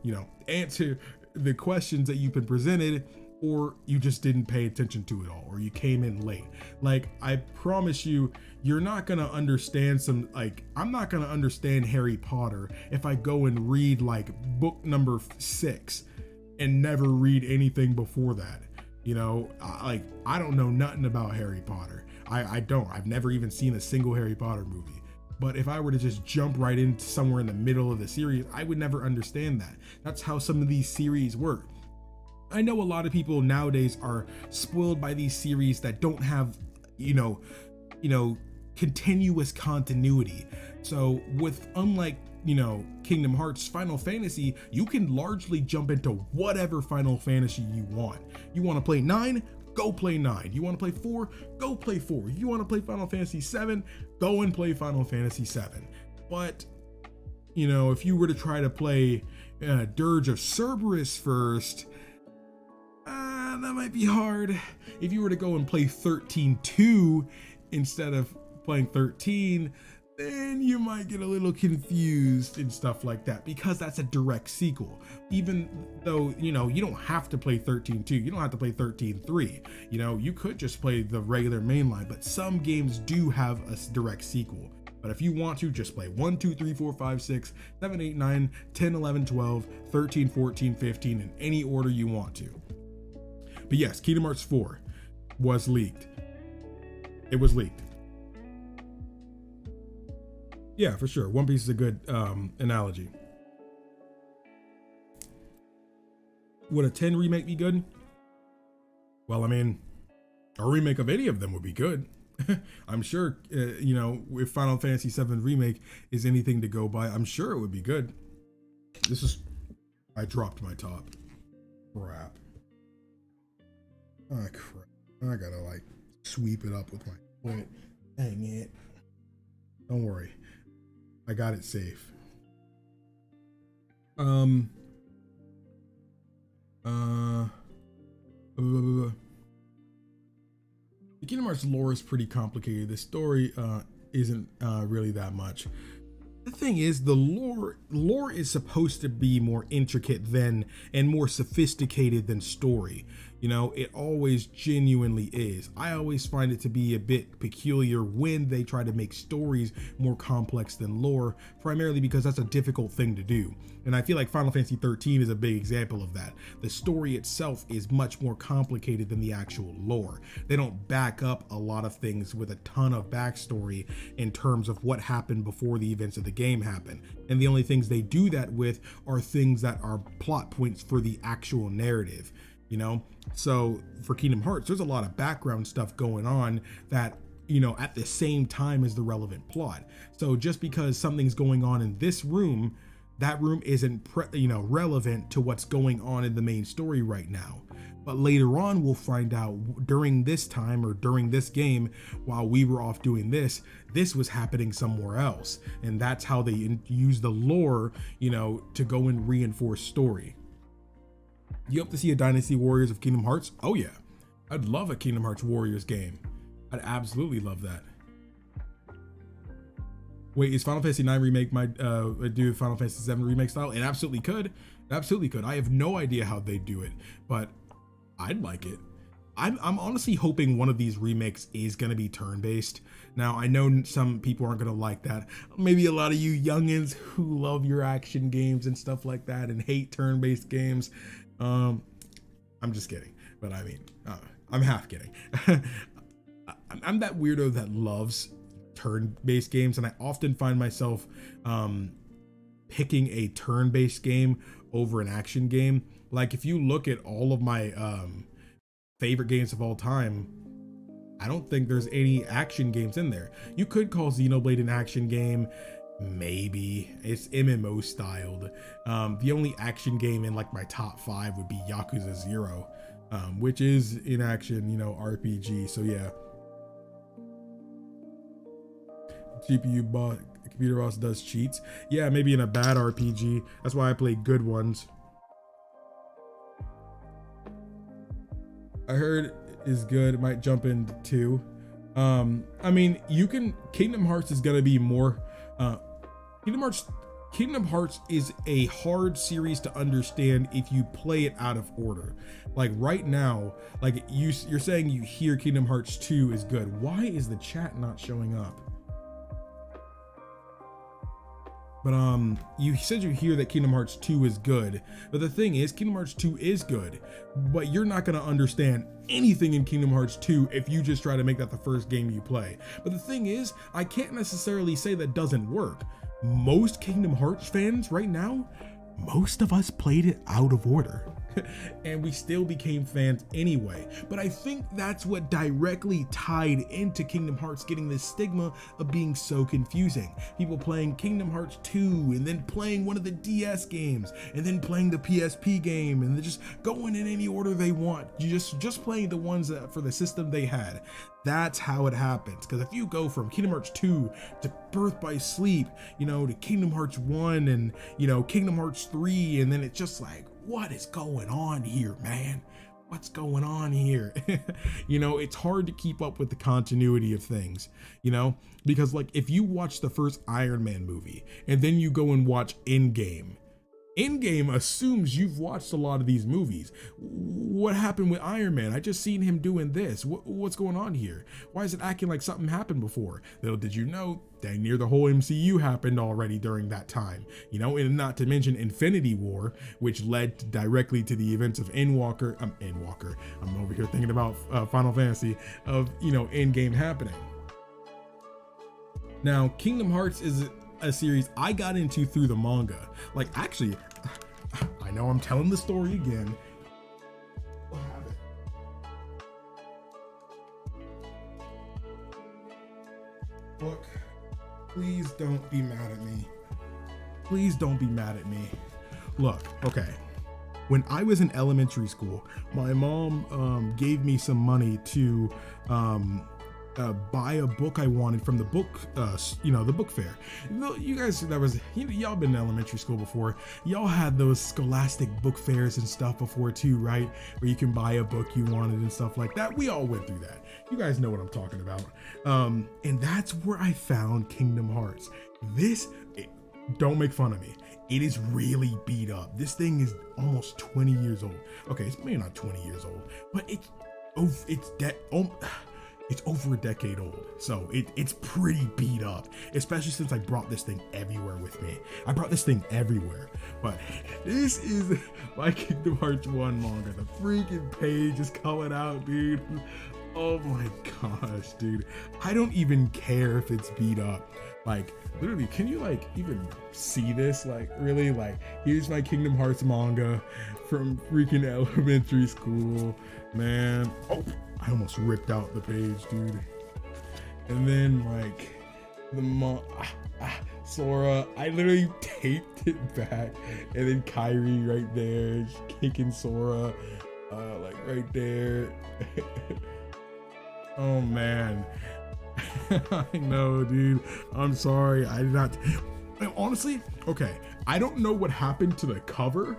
answer the questions that you've been presented, or you just didn't pay attention to it all, or you came in late. Like, I promise you, you're not gonna understand I'm not gonna understand Harry Potter if I go and read like book number 6 and never read anything before that. I don't know nothing about Harry Potter. I don't. I've never even seen a single Harry Potter movie. But if I were to just jump right into somewhere in the middle of the series, I would never understand that. That's how some of these series work. I know a lot of people nowadays are spoiled by these series that don't have, continuous continuity. So with, unlike, you know, Kingdom Hearts, Final Fantasy, you can largely jump into whatever Final Fantasy you want. You want to play 9? Go play 9. You want to play 4? Go play 4. You want to play Final Fantasy 7? Go and play Final Fantasy 7. But, you know, if you were to try to play Dirge of Cerberus first, that might be hard. If you were to go and play 13-2 instead of playing 13, then you might get a little confused and stuff like that, because that's a direct sequel. Even though, you know, you don't have to play 13-2, you don't have to play 13-3. You know, you could just play the regular mainline, but some games do have a direct sequel. But if you want to, just play 1, 2, 3, 4, 5, 6, 7, 8, 9, 10, 11, 12, 13, 14, 15, in any order you want to. But yes, Kingdom Hearts 4 was leaked. It was leaked. Yeah, for sure. One Piece is a good analogy. Would a 10 remake be good? Well, I mean, a remake of any of them would be good. I'm sure, you know, if Final Fantasy VII Remake is anything to go by, I'm sure it would be good. I dropped my top. Crap. Oh, crap. I gotta, like, sweep it up with my foot. Dang it. Don't worry. I got it safe. The Kingdom Hearts lore is pretty complicated. The story isn't really that much. The thing is, the lore is supposed to be more intricate than and more sophisticated than story. You know, it always genuinely is. I always find it to be a bit peculiar when they try to make stories more complex than lore, primarily because that's a difficult thing to do. And I feel like Final Fantasy 13 is a big example of that. The story itself is much more complicated than the actual lore. They don't back up a lot of things with a ton of backstory in terms of what happened before the events of the game happen. And the only things they do that with are things that are plot points for the actual narrative. You know, so for Kingdom Hearts, there's a lot of background stuff going on that, you know, at the same time as the relevant plot. So just because something's going on in this room, that room isn't, relevant to what's going on in the main story right now. But later on, we'll find out during this time or during this game, while we were off doing this was happening somewhere else. And that's how they use the lore, you know, to go and reinforce story. You hope to see a Dynasty Warriors of Kingdom Hearts? Oh yeah, I'd love a Kingdom Hearts Warriors game. I'd absolutely love that. Wait, is Final Fantasy 9 remake do Final Fantasy 7 remake style? It absolutely could. It absolutely could. I have no idea how they do it, but I'd like it. I'm honestly hoping one of these remakes is going to be turn-based. Now, I know some people aren't going to like that. Maybe a lot of you youngins who love your action games and stuff like that and hate turn-based games. I'm just kidding, but I mean, I'm half kidding. I'm that weirdo that loves turn-based games, and I often find myself picking a turn-based game over an action game. Like, if you look at all of my favorite games of all time, I don't think there's any action games in there. You could call Xenoblade an action game. Maybe it's MMO styled. The only action game in like my top 5 would be Yakuza 0, which is in action, you know, RPG. So yeah, GPU boss, computer boss does cheats. Yeah, maybe in a bad RPG. That's why I play good ones. I heard is good. It might jump into 2. I mean, Kingdom Hearts is gonna be more. Kingdom Hearts is a hard series to understand if you play it out of order. Like right now, like you're saying you hear Kingdom Hearts 2 is good. Why is the chat not showing up? But you said you hear that Kingdom Hearts 2 is good. But the thing is, Kingdom Hearts 2 is good. But you're not going to understand anything in Kingdom Hearts 2 if you just try to make that the first game you play. But the thing is, I can't necessarily say that doesn't work. Most Kingdom Hearts fans right now, most of us played it out of order. and we still became fans anyway. But I think that's what directly tied into Kingdom Hearts getting this stigma of being so confusing. People playing Kingdom Hearts 2 and then playing one of the DS games and then playing the PSP game and they're just going in any order they want. You just playing the ones that for the system they had. That's how it happens. Because if you go from Kingdom Hearts 2 to Birth by Sleep, you know, to Kingdom Hearts 1 and, you know, Kingdom Hearts 3, and then it's just like, what is going on here, man? What's going on here? You know, it's hard to keep up with the continuity of things, you know, because like if you watch the first Iron Man movie and then you go and watch Endgame assumes you've watched a lot of these movies. What happened with Iron Man? I just seen him doing this. What's going on here? Why is it acting like something happened before? Little did you know, dang near the whole MCU happened already during that time. You know, and not to mention Infinity War, which led directly to the events of Endwalker. I'm over here thinking about Final Fantasy of, you know, Endgame happening. Now, Kingdom Hearts is a series I got into through the manga. Like, actually, I know I'm telling the story again. Look, please don't be mad at me. Please don't be mad at me. Look, okay. When I was in elementary school, my mom gave me some money to buy a book I wanted from the book, the book fair. You guys, y'all been in elementary school before. Y'all had those scholastic book fairs and stuff before too, right? Where you can buy a book you wanted and stuff like that. We all went through that. You guys know what I'm talking about. And that's where I found Kingdom Hearts. Don't make fun of me. It is really beat up. This thing is almost 20 years old. Okay, it's maybe not 20 years old, but it's over a decade old, so it's pretty beat up, especially since I brought this thing everywhere with me. I brought this thing everywhere, but this is my Kingdom Hearts 1 manga. The freaking page is coming out, dude. Oh my gosh, dude. I don't even care if it's beat up. Like, literally, can you like even see this? Like, really? Like, here's my Kingdom Hearts manga from freaking elementary school, man. Oh, I almost ripped out the page, dude. And then like Sora, I literally taped it back, and then Kairi right there, kicking Sora, like right there. Oh man. I know, dude. I'm sorry. I did not. Honestly, okay. I don't know what happened to the cover,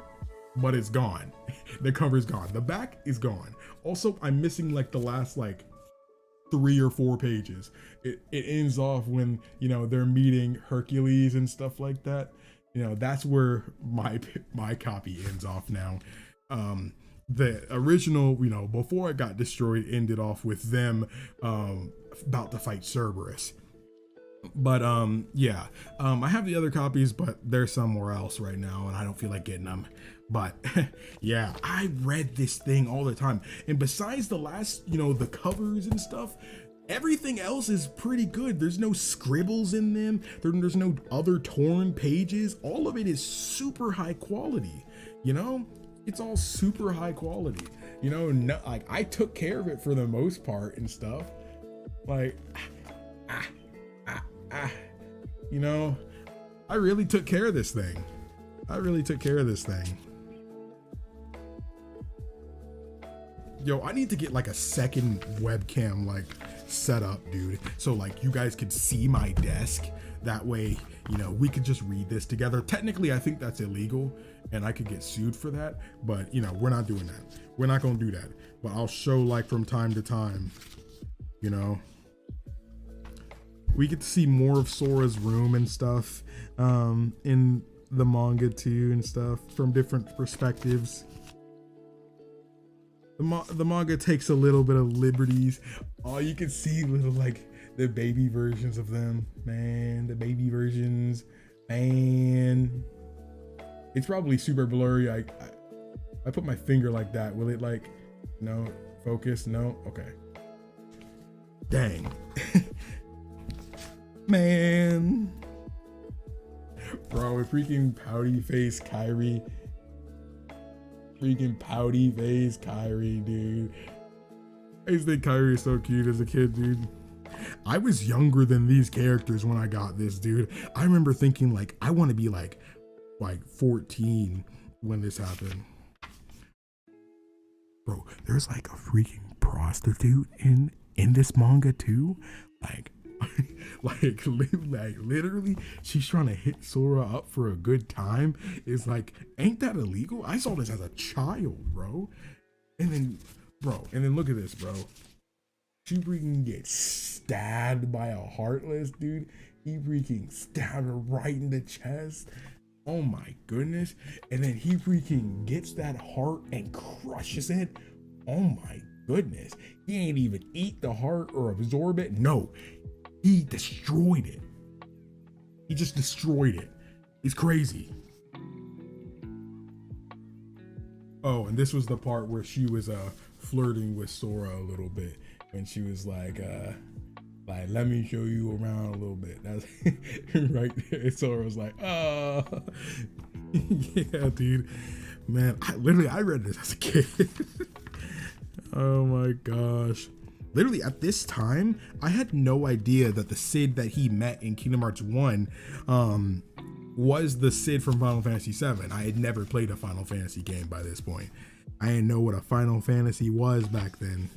but it's gone. The cover's gone. The back is gone. Also, I'm missing like the last like 3 or 4 pages. It ends off when, you know, they're meeting Hercules and stuff like that. You know, that's where my copy ends off now. The original, you know, before it got destroyed, ended off with them about to fight Cerberus. But yeah, I have the other copies, but they're somewhere else right now, and I don't feel like getting them. But yeah, I read this thing all the time, and besides the last, you know, the covers and stuff, everything else is pretty good. There's no scribbles in them. There's no other torn pages. All of it is super high quality. You know, it's all super high quality. You know, like I took care of it for the most part and stuff. Like, you know, I really took care of this thing. Yo, I need to get like a second webcam like set up, dude, so like you guys could see my desk. That way, you know, we could just read this together. Technically, I think that's illegal and I could get sued for that, but you know, we're not doing that. We're not gonna do that. But I'll show like from time to time, you know. We get to see more of Sora's room and stuff in the manga too and stuff from different perspectives. The manga takes a little bit of liberties. Oh, you can see little like the baby versions of them, man. The baby versions, man. It's probably super blurry. I put my finger like that. Will it like, no, focus? No, okay. Dang. Man, bro, a freaking pouty face Kairi. Freaking pouty face Kairi, dude. I used to think Kairi is so cute as a kid, dude. I was younger than these characters when I got this, dude. I remember thinking like I want to be like 14 when this happened. Bro, there's like a freaking prostitute in this manga too. Like like literally she's trying to hit Sora up for a good time. It's like, ain't that illegal? I saw this as a child, bro. And then look at this, bro. She freaking gets stabbed by a Heartless, dude. He freaking stabbed her right in the chest. Oh my goodness. And then he freaking gets that heart and crushes it. Oh my goodness. He ain't even eat the heart or absorb it. No, he destroyed it. He just destroyed it. He's crazy. Oh, and this was the part where she was flirting with Sora a little bit. And she was like, let me show you around a little bit. That's right there. Sora was like, oh, yeah, dude. Man, I read this as a kid. Oh my gosh. Literally at this time, I had no idea that the Cid that he met in Kingdom Hearts 1 was the Cid from Final Fantasy 7. I had never played a Final Fantasy game by this point. I didn't know what a Final Fantasy was back then.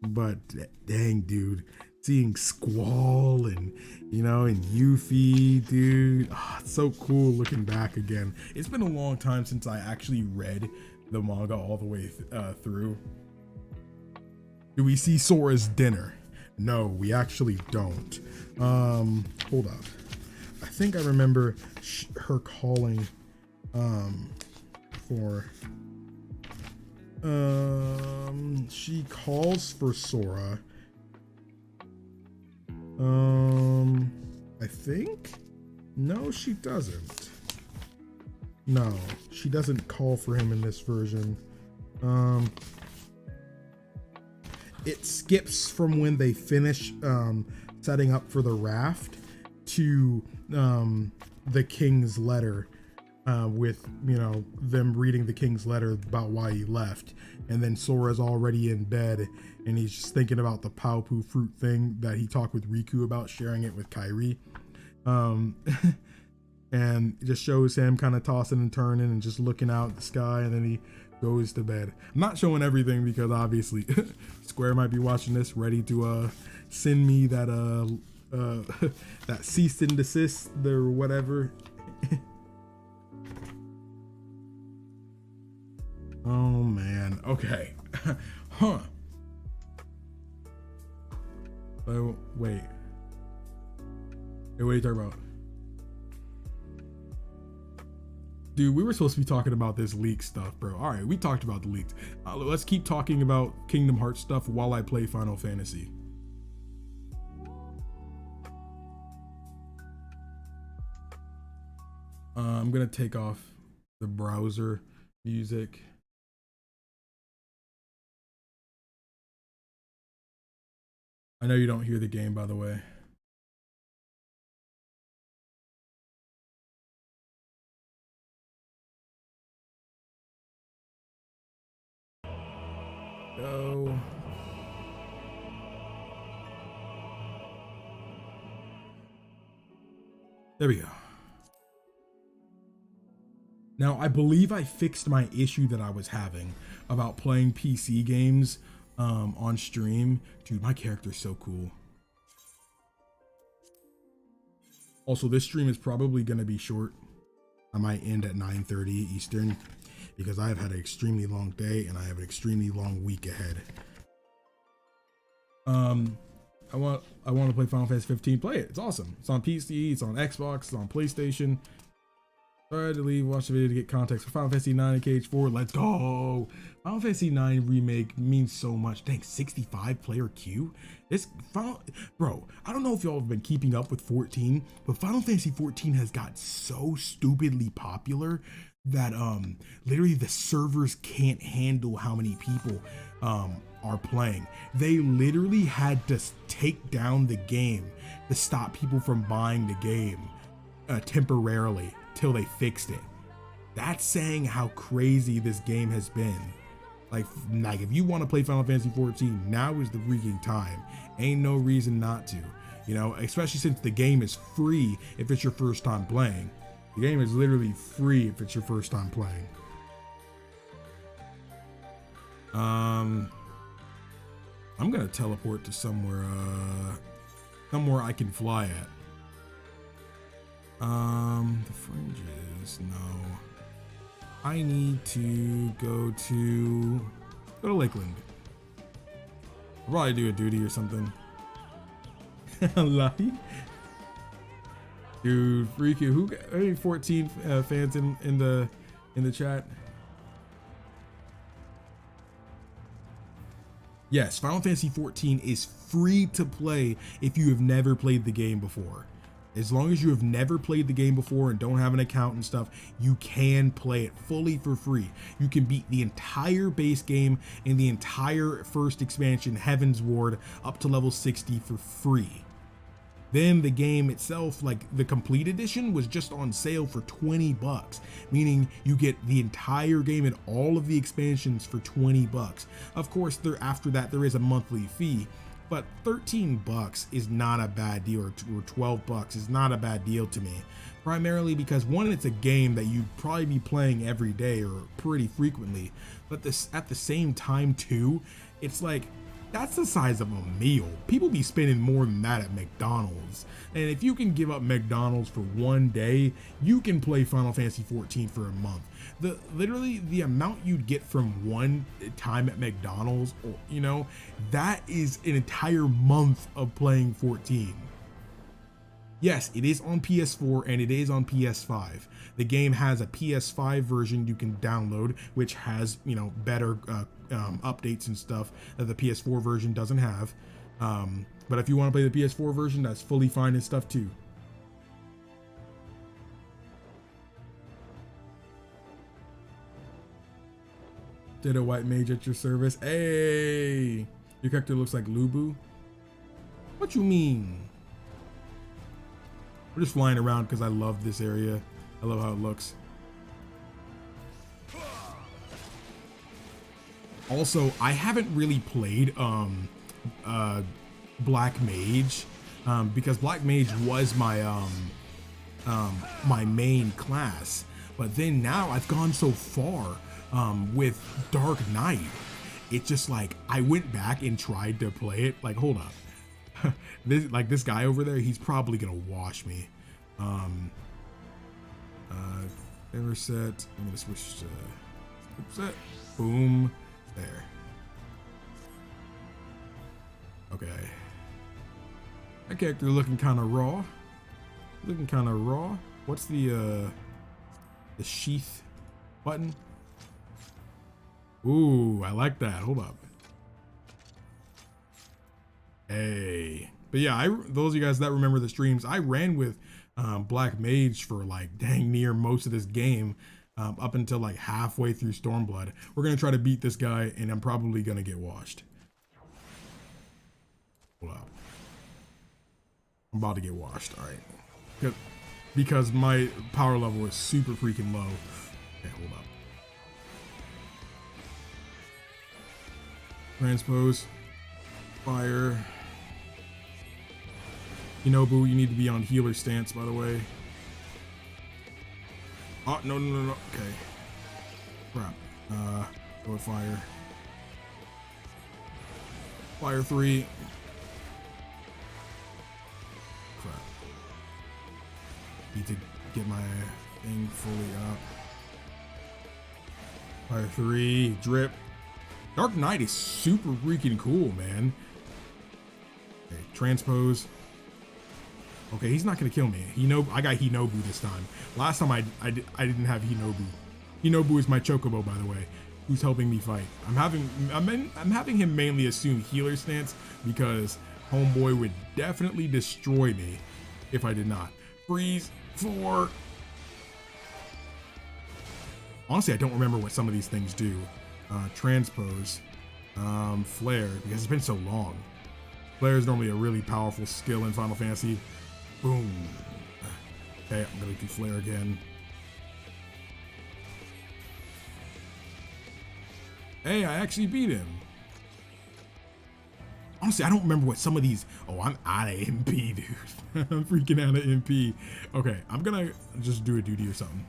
But dang, dude, seeing Squall and and Yuffie, dude, it's so cool looking back again. It's been a long time since I actually read the manga all the way through. Do we see Sora's dinner? No, we actually don't. Hold up. I think I remember her calling for she calls for Sora. I think? No, she doesn't. No, she doesn't call for him in this version. It skips from when they finish setting up for the raft to the king's letter, with them reading the king's letter about why he left, and then Sora's already in bed and he's just thinking about the Paopu fruit thing that he talked with Riku about, sharing it with Kairi. And it just shows him kind of tossing and turning and just looking out at the sky, and then he goes to bed. I'm not showing everything because obviously Square might be watching this, ready to send me that that cease and desist or whatever. Oh man. Okay. Huh. Oh, wait. Hey, what are you talking about? Dude, we were supposed to be talking about this leak stuff, bro. All right, we talked about the leaks. Let's keep talking about Kingdom Hearts stuff while I play Final Fantasy. I'm gonna take off the browser music. I know you don't hear the game, by the way. Go. There we go. Now, I believe I fixed my issue that I was having about playing PC games on stream. Dude, my character's so cool. Also, this stream is probably going to be short. I might end at 9:30 Eastern because I've had an extremely long day and I have an extremely long week ahead. I want to play Final Fantasy 15. Play it. It's awesome. It's on PC, it's on Xbox, it's on PlayStation. Sorry to leave, watch the video to get context for Final Fantasy 9 and KH4. Let's go. Final Fantasy 9 remake means so much. Dang, 65 player queue. This bro, I don't know if y'all have been keeping up with 14, but Final Fantasy 14 has got so stupidly popular that literally the servers can't handle how many people are playing. They literally had to take down the game to stop people from buying the game temporarily till they fixed it. That's saying how crazy this game has been. Like if you want to play Final Fantasy 14, now is the freaking time. Ain't no reason not to, you know, especially since the game is free if it's your first time playing. The game is literally free if it's your first time playing. I'm gonna teleport to somewhere I can fly at. The fringes, no. I need to go to Lakeland. I'll probably do a duty or something. Lucky. Dude, freaking who got 14 fans in the chat? Yes, Final Fantasy 14 is free to play if you have never played the game before. As long as you have never played the game before and don't have an account and stuff, you can play it fully for free. You can beat the entire base game and the entire first expansion, Heaven's Ward, up to level 60 for free. Then the game itself, like the complete edition, was just on sale for 20 bucks, meaning you get the entire game and all of the expansions for 20 bucks. Of course, after that, there is a monthly fee, but 13 bucks is not a bad deal, or 12 bucks is not a bad deal to me. Primarily because one, it's a game that you'd probably be playing every day or pretty frequently, but at the same time too, it's like, that's the size of a meal. People be spending more than that at McDonald's. And if you can give up McDonald's for one day, you can play Final Fantasy 14 for a month. Literally the amount you'd get from one time at McDonald's, or, you know, that is an entire month of playing 14. Yes, it is on PS4 and it is on PS5. The game has a PS5 version you can download, which has, you know, better updates and stuff that the PS4 version doesn't have. But if you want to play the PS4 version, that's fully fine and stuff too. Did a white mage at your service? Hey, your character looks like Lubu. What you mean? We're just flying around because I love this area. I love how it looks. Also, I haven't really played Black Mage because Black Mage was my my main class, but then now I've gone so far with Dark Knight. It's just like I went back and tried to play it. Like, hold up. This guy over there, he's probably gonna wash me. Ever set. I'm gonna switch to set. Boom. There. Okay. That character looking kind of raw. What's the sheath button? Ooh, I like that. Hold up. Hey. But yeah, those of you guys that remember the streams, I ran with Black Mage for like dang near most of this game, up until like halfway through Stormblood. We're gonna try to beat this guy, and I'm probably gonna get washed. Hold up. I'm about to get washed. All right, because my power level is super freaking low. Okay, hold up. Transpose. Fire. Shinobu, you need to be on healer stance, by the way. Oh, no. Okay. Crap. Go with fire. Fire 3. Crap. Need to get my thing fully up. Fire 3. Drip. Dark Knight is super freaking cool, man. Okay, transpose. Okay, he's not gonna kill me. I got Hinobu this time. Last time I didn't have Hinobu. Hinobu is my chocobo, by the way, who's helping me fight. I'm having him mainly assume healer stance because homeboy would definitely destroy me if I did not. Freeze 4. Honestly, I don't remember what some of these things do. Transpose, flare, because it's been so long. Flare is normally a really powerful skill in Final Fantasy. Boom. Okay, I'm gonna do flare again. Hey, I actually beat him. Honestly, I don't remember what some of these. Oh, I'm out of MP, dude. I'm freaking out of MP. Okay, I'm gonna just do a duty or something.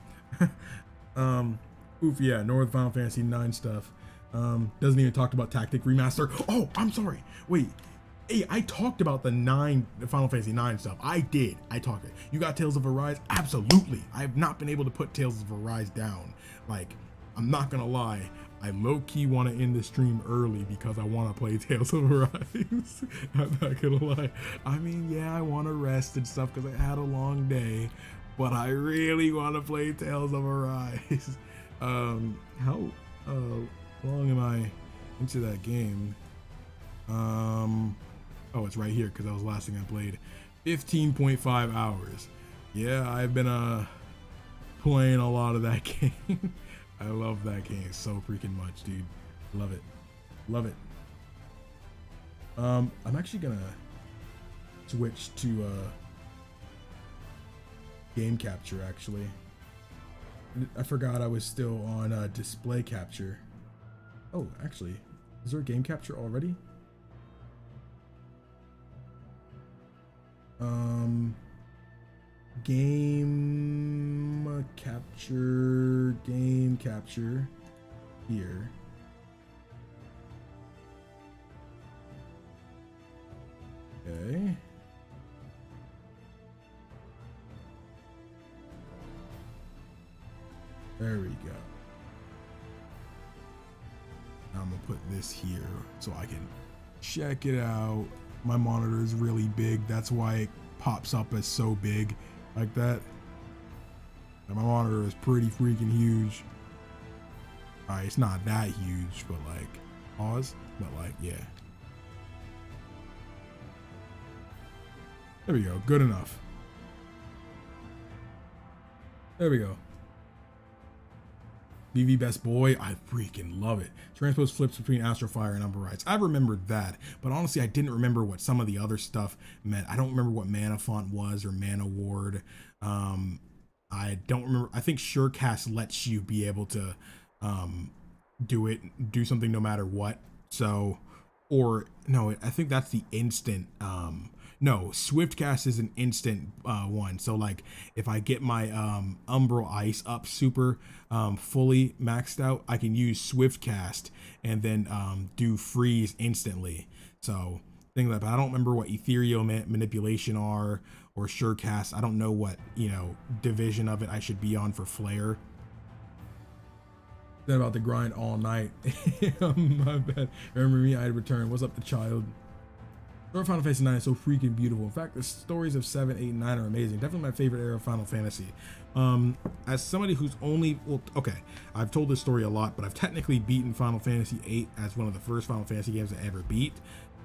Oof, yeah, North Final Fantasy 9 stuff. Doesn't even talk about Tactic Remaster. Oh, I'm sorry. Wait. Hey, I talked about the Final Fantasy 9 stuff. I did. I talked it. You got Tales of Arise? Absolutely. I have not been able to put Tales of Arise down. Like, I'm not gonna lie. I low-key want to end the stream early because I want to play Tales of Arise. I'm not gonna lie. I mean, yeah, I want to rest and stuff because I had a long day, but I really want to play Tales of Arise. How long am I into that game? Oh, it's right here because that was the last thing I played. 15.5 hours. Yeah, I've been playing a lot of that game. I love that game so freaking much, dude. Love it. Love it. I'm actually gonna switch to game capture actually. I forgot I was still on display capture. Oh, actually, is there a game capture already? Game capture here. Okay. There we go. I'm gonna put this here so I can check it out. My monitor is really big. That's why it pops up as so big like that. And my monitor is pretty freaking huge. All right, it's not that huge, but like, pause, but like, yeah. There we go, good enough. There we go. BV Best Boy, I freaking love it. Transpose flips between Astrofire and Umber Rights. I remembered that, but honestly, I didn't remember what some of the other stuff meant. I don't remember what Mana Font was or Mana Ward. I don't remember. I think Surecast lets you be able to do something no matter what. So, or no, I think that's the instant. No, Swiftcast is an instant one. So like if I get my Umbral Ice up super fully maxed out, I can use Swiftcast and then do freeze instantly. So things like that. But I don't remember what ethereal manipulation are or Surecast. I don't know what, division of it I should be on for Flare. Then about to grind all night. My bad. Remember me, I'd return. What's up, the child? Final Fantasy 9 is so freaking beautiful. In fact, the stories of 7, 8, and 9 are amazing. Definitely my favorite era of Final Fantasy. As somebody who's I've told this story a lot, but I've technically beaten Final Fantasy 8 as one of the first Final Fantasy games I ever beat.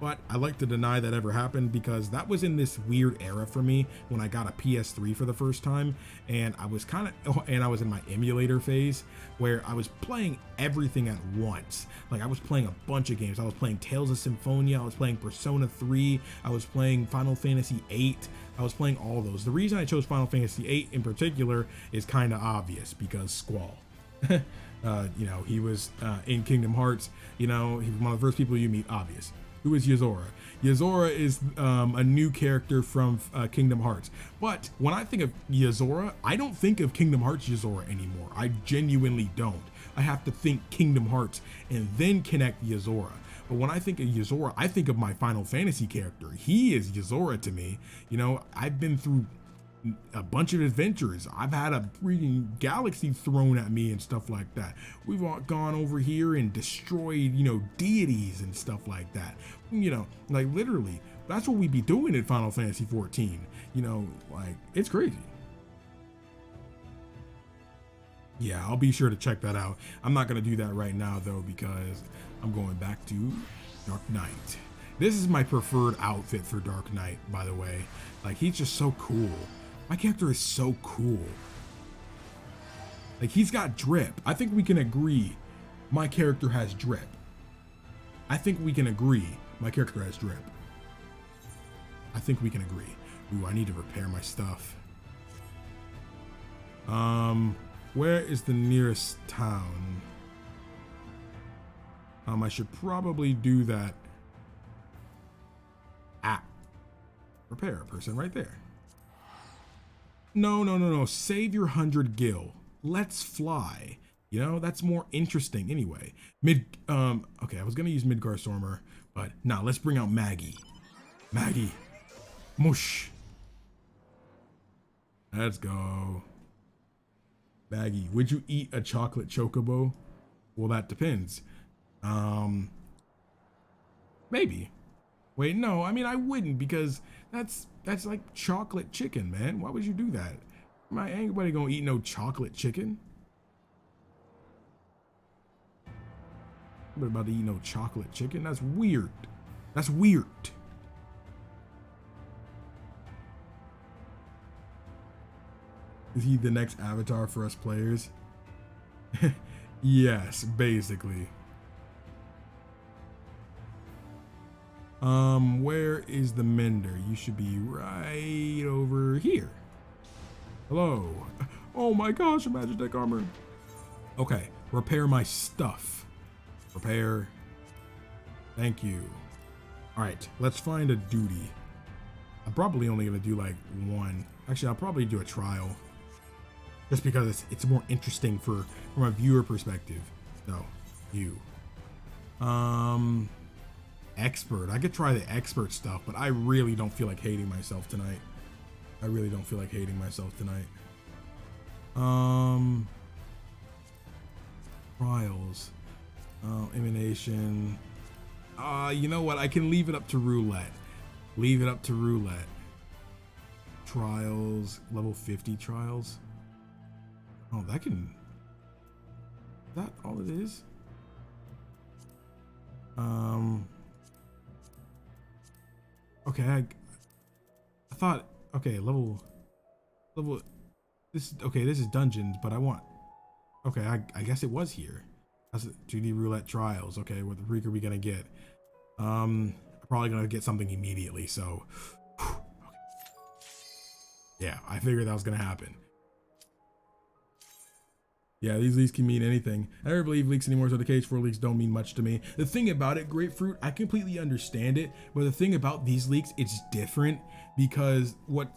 But I like to deny that ever happened because that was in this weird era for me when I got a PS3 for the first time, and I was in my emulator phase where I was playing everything at once. Like I was playing a bunch of games. I was playing Tales of Symphonia, I was playing Persona 3, I was playing Final Fantasy 8, I was playing all those. The reason I chose Final Fantasy 8 in particular is kind of obvious because Squall. He was in Kingdom Hearts. He was one of the first people you meet. Obvious. Who is Yozora? Yozora is a new character from Kingdom Hearts. But when I think of Yozora, I don't think of Kingdom Hearts Yozora anymore. I genuinely don't. I have to think Kingdom Hearts and then connect Yozora. But when I think of Yozora, I think of my Final Fantasy character. He is Yozora to me. I've been through a bunch of adventures. I've had a freaking galaxy thrown at me and stuff like that. We've all gone over here and destroyed, deities and stuff like that. Like literally, that's what we be doing in Final Fantasy 14. Like it's crazy. Yeah, I'll be sure to check that out. I'm not gonna do that right now though because I'm going back to Dark Knight. This is my preferred outfit for Dark Knight, by the way. Like he's just so cool. My character is so cool. Like he's got drip. I think we can agree my character has drip. I think we can agree my character has drip. I think we can agree. Ooh, I need to repair my stuff. Where is the nearest town? I should probably do that. Repair person right there. No. Save your 100 gil. Let's fly. You know, that's more interesting anyway. Okay, I was gonna use Midgar Stormer, but nah, let's bring out Maggie. Maggie. Mush. Let's go. Maggie, would you eat a chocolate chocobo? Well, that depends. Maybe. Wait, no, I mean, I wouldn't, because that's like chocolate chicken, man. Why would you do that? Ain't anybody gonna eat no chocolate chicken? Nobody about to eat no chocolate chicken? That's weird. That's weird. Is he the next avatar for us players? Yes, basically. Where is the mender? You should be right over here. Hello. Oh my gosh, Magitech armor. Okay, repair my stuff. Repair. Thank you. All right, let's find a duty. I'm probably only gonna do like one. Actually, I'll probably do a trial, just because it's more interesting from a viewer perspective. So, you. Expert. I could try the expert stuff, but I really don't feel like hating myself tonight. Trials. Emanation. You know what? I can leave it up to roulette. Trials. Level 50 trials. Oh, is that all it is? Okay, I thought, okay, level, this is dungeons, but I want, okay, I guess it was here. That's 2D roulette trials. Okay, what the freak are we gonna get? I'm probably gonna get something immediately, so, okay. Yeah, I figured that was gonna happen. Yeah, these leaks can mean anything. I never believe leaks anymore, so the KH4 leaks don't mean much to me. The thing about it, Grapefruit, I completely understand it, but the thing about these leaks, it's different, because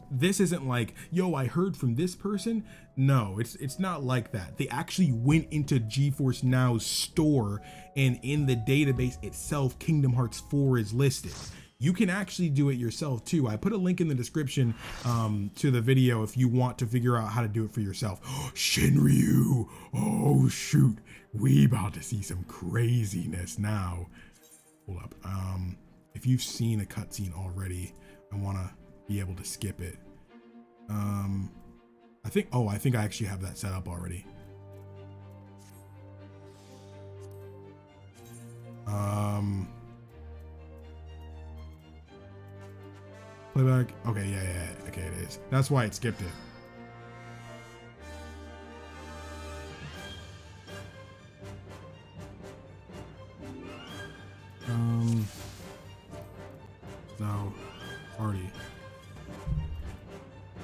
this isn't like, yo, I heard from this person. No, it's not like that. They actually went into GeForce Now's store, and in the database itself, Kingdom Hearts 4 is listed. You can actually do it yourself too. I put a link in the description to the video if you want to figure out how to do it for yourself. Shinryu, oh shoot, we about to see some craziness now. Hold up, if you've seen a cutscene already, I want to be able to skip it. I think I actually have that set up already. Playback. Okay, yeah. Okay, it is. That's why it skipped it. No. Party.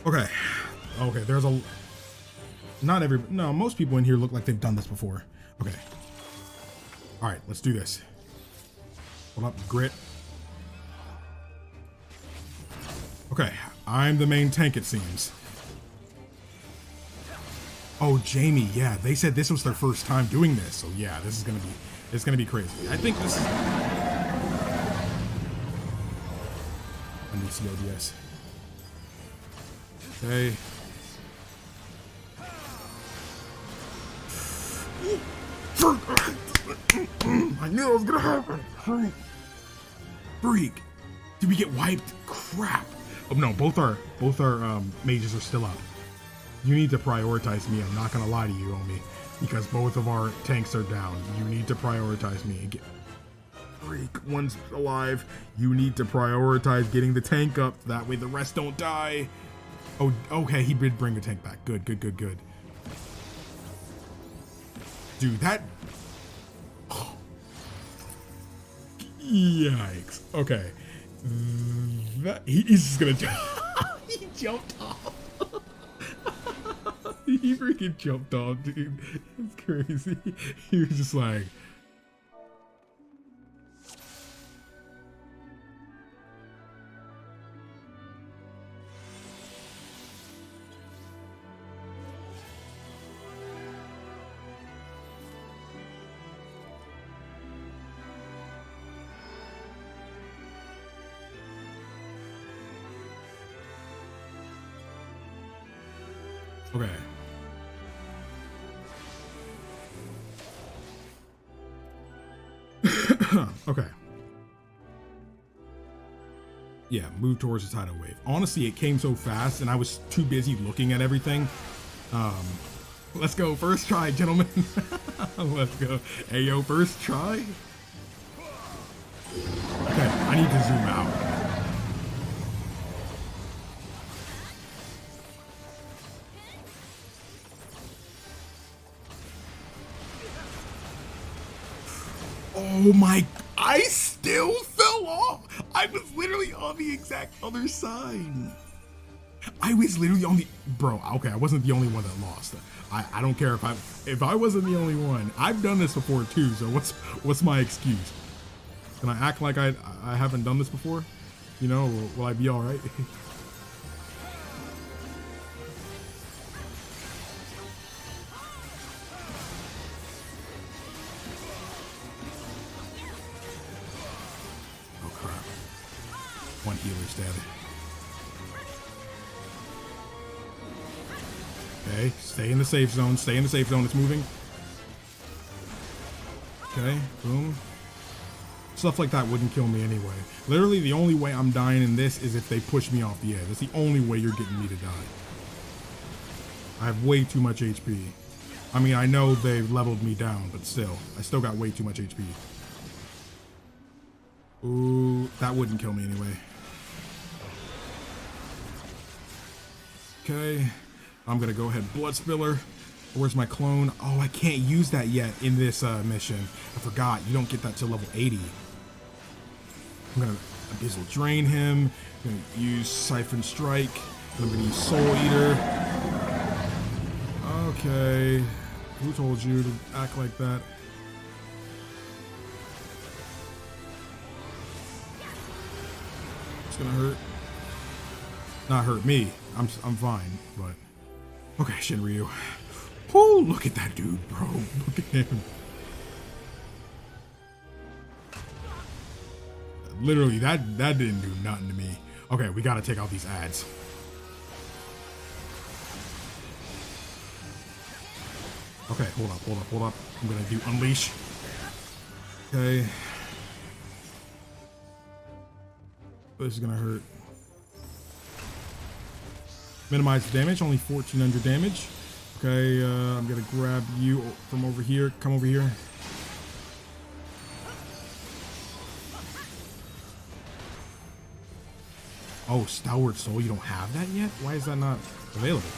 Okay. Okay, there's most people in here look like they've done this before. Okay. All right, let's do this. Hold up, grit. Okay, I'm the main tank, it seems. Oh, Jamie, yeah, they said this was their first time doing this, so yeah, it's gonna be crazy. I think this is... I need CODS. Okay. I knew it was gonna happen. Freak. Did we get wiped? Crap. Oh no, both our mages are still up. You need to prioritize me. I'm not gonna lie to you, Omi, because both of our tanks are down. You need to prioritize me. Freak, one's alive. You need to prioritize getting the tank up. That way the rest don't die. Oh, okay, he did bring the tank back. Good. Dude, that... Yikes. Okay. He's just gonna jump. He jumped off. He freaking jumped off, dude. It's crazy. He was just like, Okay. Okay. Yeah, move towards the tidal wave. Honestly, it came so fast and I was too busy looking at everything. Let's go. First try, gentlemen. Let's go. Hey, yo, first try. Okay, I need to zoom out. Oh my, I still fell off. I was literally on the exact other side. I was literally on the, bro, okay, I wasn't the only one that lost. I don't care if I wasn't the only one. I've done this before too, so what's my excuse? Can I act like I haven't done this before? You know, will I be all right? Oh crap. One healer's dead. Okay, stay in the safe zone. Stay in the safe zone. It's moving. Okay, boom. Stuff like that wouldn't kill me anyway. Literally, the only way I'm dying in this is if they push me off the edge. That's the only way you're getting me to die. I have way too much HP. I mean, I know they've leveled me down, but still. I still got way too much HP. Ooh, that wouldn't kill me anyway. Okay. I'm gonna go ahead, Blood Spiller. Where's my clone? Oh, I can't use that yet in this mission. I forgot, you don't get that till level 80. I'm gonna Abyssal Drain him. I'm gonna use Siphon Strike. I'm gonna use Soul Eater. Okay. Who told you to act like that? It's gonna hurt. Not hurt me. I'm fine, but okay, Shinryu. Oh, look at that dude, bro. Look at him. Literally, that didn't do nothing to me. Okay, we gotta take out these ads. Okay, hold up. I'm gonna do Unleash. Okay. This is gonna hurt. Minimize the damage, only 1400 damage. Okay, I'm gonna grab you from over here. Come over here. Oh, Stalwart Soul, you don't have that yet? Why is that not available?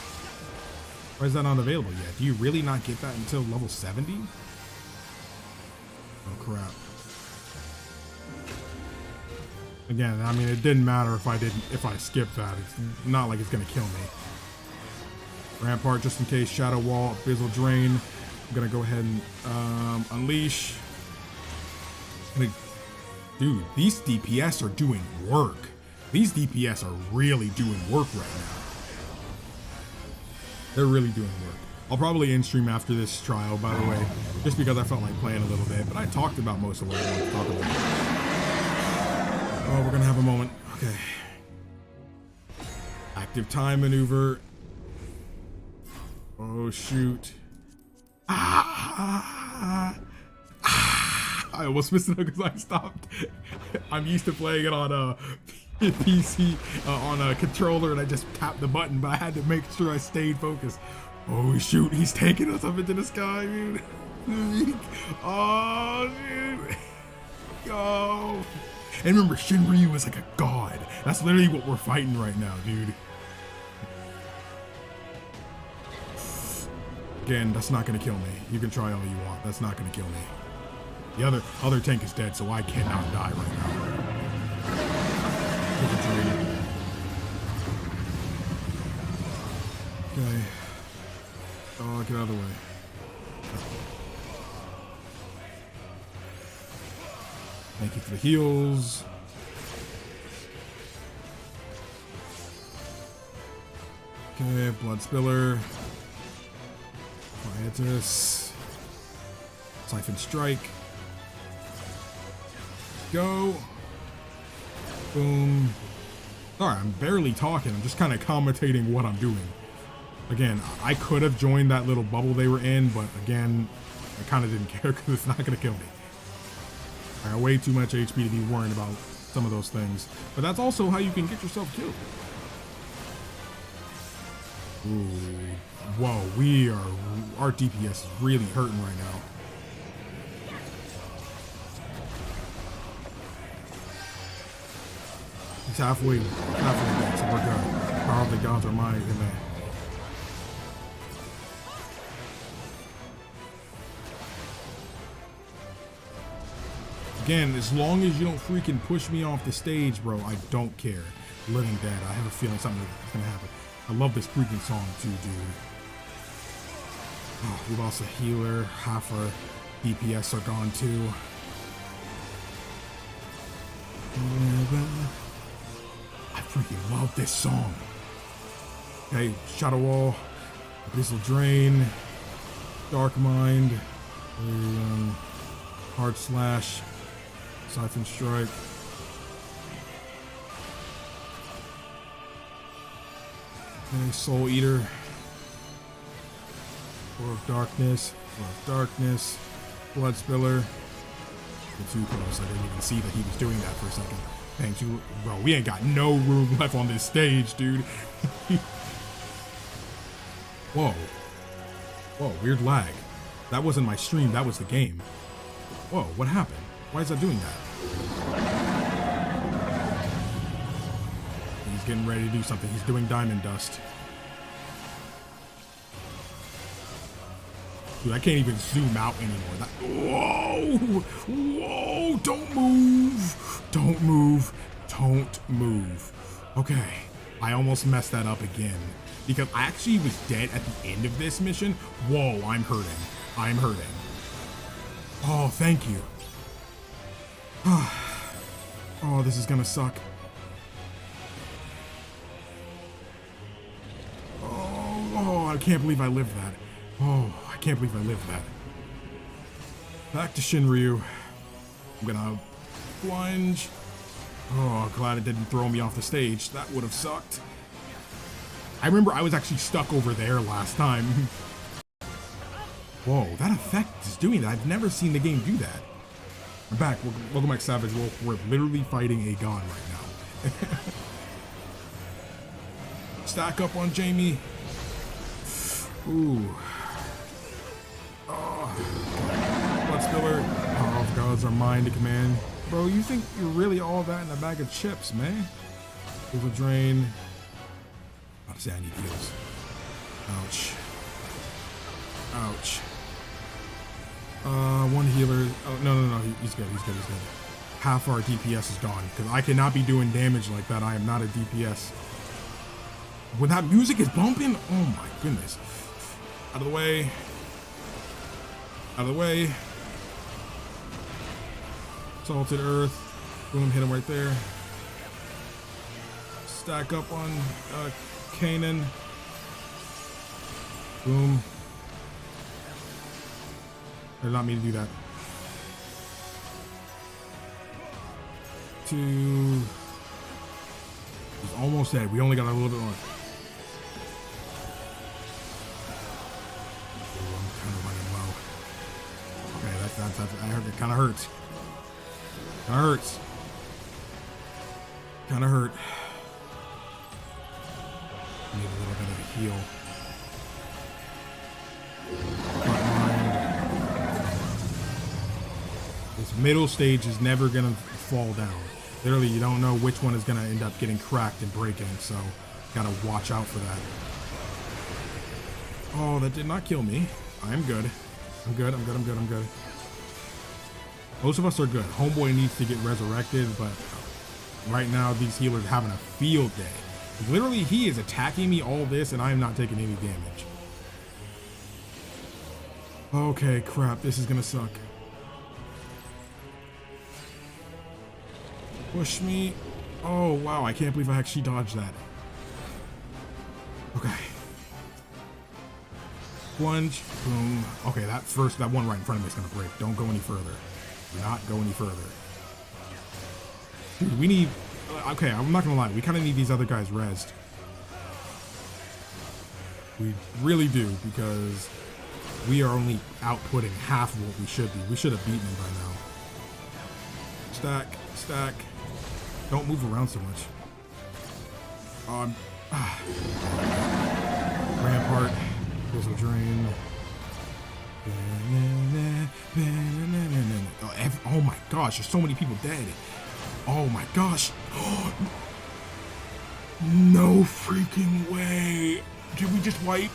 Why is that not available yet? Do you really not get that until level 70? Oh crap. Again, I mean, it didn't matter if I skipped that. It's not like it's gonna kill me. Rampart, just in case. Shadow Wall, Abyssal Drain. I'm gonna go ahead and Unleash. Dude, these DPS are doing work. These DPS are really doing work right now. They're really doing work. I'll probably end stream after this trial, by the way, just because I felt like playing a little bit. But I talked about most of what I wanted to talk about. Oh, we're gonna have a moment. Okay. Active time maneuver. Oh shoot. I almost missed it because I stopped. I'm used to playing it on a PC, on a controller, and I just tapped the button, but I had to make sure I stayed focused. Oh shoot, he's taking us up into the sky, dude. Oh dude. Yo. And remember, Shinryu is like a god. That's literally what we're fighting right now, dude. Again, that's not gonna kill me. You can try all you want. That's not gonna kill me. The other tank is dead, so I cannot die right now. Okay. Oh, get out of the way. Thank you for the heals. Okay, Blood Spiller. Quietus. Siphon Strike. Go. Boom. Alright, I'm barely talking. I'm just kind of commentating what I'm doing. Again, I could have joined that little bubble they were in, but again, I kind of didn't care because it's not going to kill me. I got way too much HP to be worrying about some of those things. But that's also how you can get yourself killed. Ooh. Whoa, our DPS is really hurting right now. He's halfway back, so we're good. Power of the gods are mine, man. Again, as long as you don't freaking push me off the stage, bro, I don't care. Living dead, I have a feeling something is gonna happen. I love this freaking song too, dude. Oh, we've lost a healer. Half our DPS are gone too. I freaking love this song. Okay, Shadow Wall, Abyssal Drain, Dark Mind, Hard Slash, Siphon Strike. Okay, Soul Eater. War of Darkness, Blood Spiller. Too close. I didn't even see that he was doing that for a second. Thank you, bro. We ain't got no room left on this stage, dude. Whoa, weird lag. That wasn't my stream. That was the game. Whoa, what happened? Why is that doing that? He's getting ready to do something. He's doing Diamond Dust. Dude, I can't even zoom out anymore. Whoa, don't move. Okay, I almost messed that up again because I actually was dead at the end of this mission. Whoa, I'm hurting. Oh, thank you. Oh, this is gonna suck. Oh, I can't believe I lived that. Oh, I can't believe I lived that. Back to Shinryu. I'm gonna plunge. Oh, glad it didn't throw me off the stage. That would have sucked. I remember I was actually stuck over there last time. Whoa, that effect is doing that. I've never seen the game do that. I'm back. Welcome back, Savage Wolf. We're literally fighting a god right now. Stack up on Jamie. Ooh. Oh. Blood Spiller. Power of gods are mine to command. Bro, you think you're really all that in a bag of chips, man? Over drain. I'll say I need heals. Ouch. One healer. Oh, no. He's good. Half our DPS is gone because I cannot be doing damage like that. I am not a DPS. When that music is bumping, oh my goodness. Out of the way. Salted Earth. Boom, hit him right there. Stack up on Kanan. Boom. I did not mean to do that. He's almost dead. We only got a little bit more. Ooh, I'm kind of running low. Okay, that kind of hurts. Kind of hurt. Need a little bit of a heal. This middle stage is never gonna fall down. Literally, you don't know which one is gonna end up getting cracked and breaking, so gotta watch out for that. Oh, that did not kill me. I'm good. I'm good. Most of us are good. Homeboy needs to get resurrected, but right now these healers are having a field day. Literally, he is attacking me all this, and I am not taking any damage. Okay, crap. This is gonna suck. Push me. Oh, wow. I can't believe I actually dodged that. Okay. Plunge. Boom. Okay, that one right in front of me is going to break. Don't go any further. Do not go any further. Dude, we need... Okay, I'm not going to lie. We kind of need these other guys rezzed. We really do, because we are only outputting half of what we should be. We should have beaten him by now. Stack, stack. Don't move around so much. Rampart. Blizzard Drain. Oh my gosh, there's so many people dead. Oh my gosh. No freaking way. Did we just wipe?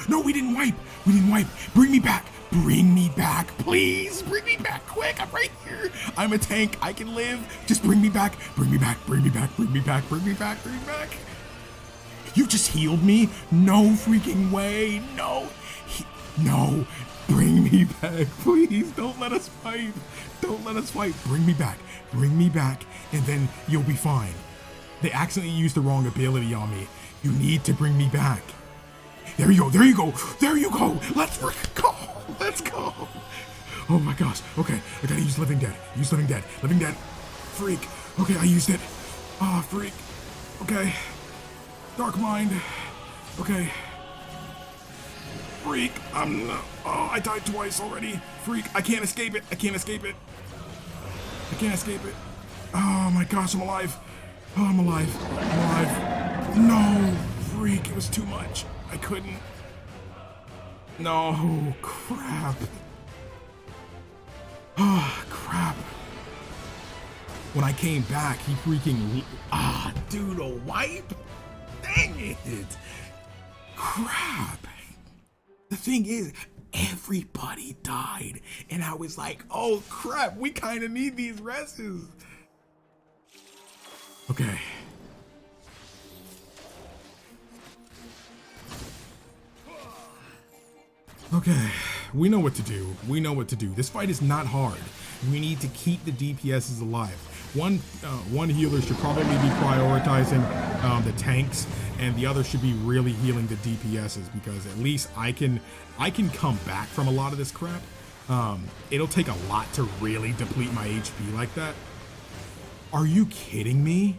No, we didn't wipe. We didn't wipe. Bring me back. Bring me back, please. Bring me back quick. I'm right here. I'm a tank. I can live. Just bring me back. Bring me back. Bring me back. Bring me back. Bring me back. Bring me back. You just healed me? No freaking way. No. No. Bring me back, please. Don't let us fight. Don't let us fight. Bring me back. Bring me back, and then you'll be fine. They accidentally used the wrong ability on me. You need to bring me back. There you go. There you go. There you go. Let's go. Let's go. Oh my gosh. Okay, I gotta use Living Dead. Use Living Dead. Living Dead. Freak. Okay, I used it. Ah, freak. Okay. Dark Mind. Okay. Freak. Oh, I died twice already. Freak. I can't escape it. I can't escape it. I can't escape it. Oh my gosh, I'm alive. Oh, I'm alive. I'm alive. No. Freak. It was too much. I couldn't. No. Crap. Oh, crap. When I came back, he freaking... dude, a wipe? Dang it. Crap. The thing is, everybody died. And I was like, oh, crap. We kind of need these rests. Okay. Okay, we know what to do. We know what to do. This fight is not hard. We need to keep the DPSs alive. One healer should probably be prioritizing the tanks, and the other should be really healing the DPSs, because at least I can come back from a lot of this crap. It'll take a lot to really deplete my HP like that. Are you kidding me?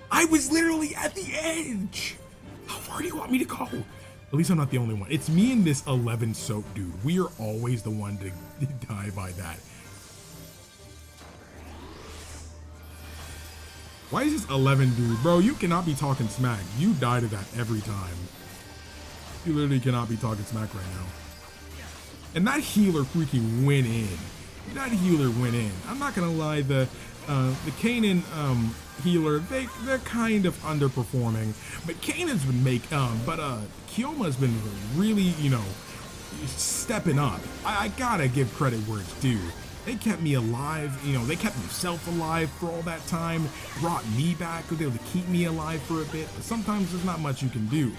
I was literally at the edge. How far do you want me to go? At least I'm not the only one. It's me and this 11 soap dude. We are always the one to die by that. Why is this 11 dude? Bro, you cannot be talking smack. You die to that every time. You literally cannot be talking smack right now. And that healer freaking went in. That healer went in. I'm not gonna lie, the Kanan healer, they're kind of underperforming, but Kanan's been Kiyoma's been really, stepping up. I gotta give credit where it's due. They kept me alive, they kept themselves alive for all that time, brought me back, they were able to keep me alive for a bit, but sometimes there's not much you can do.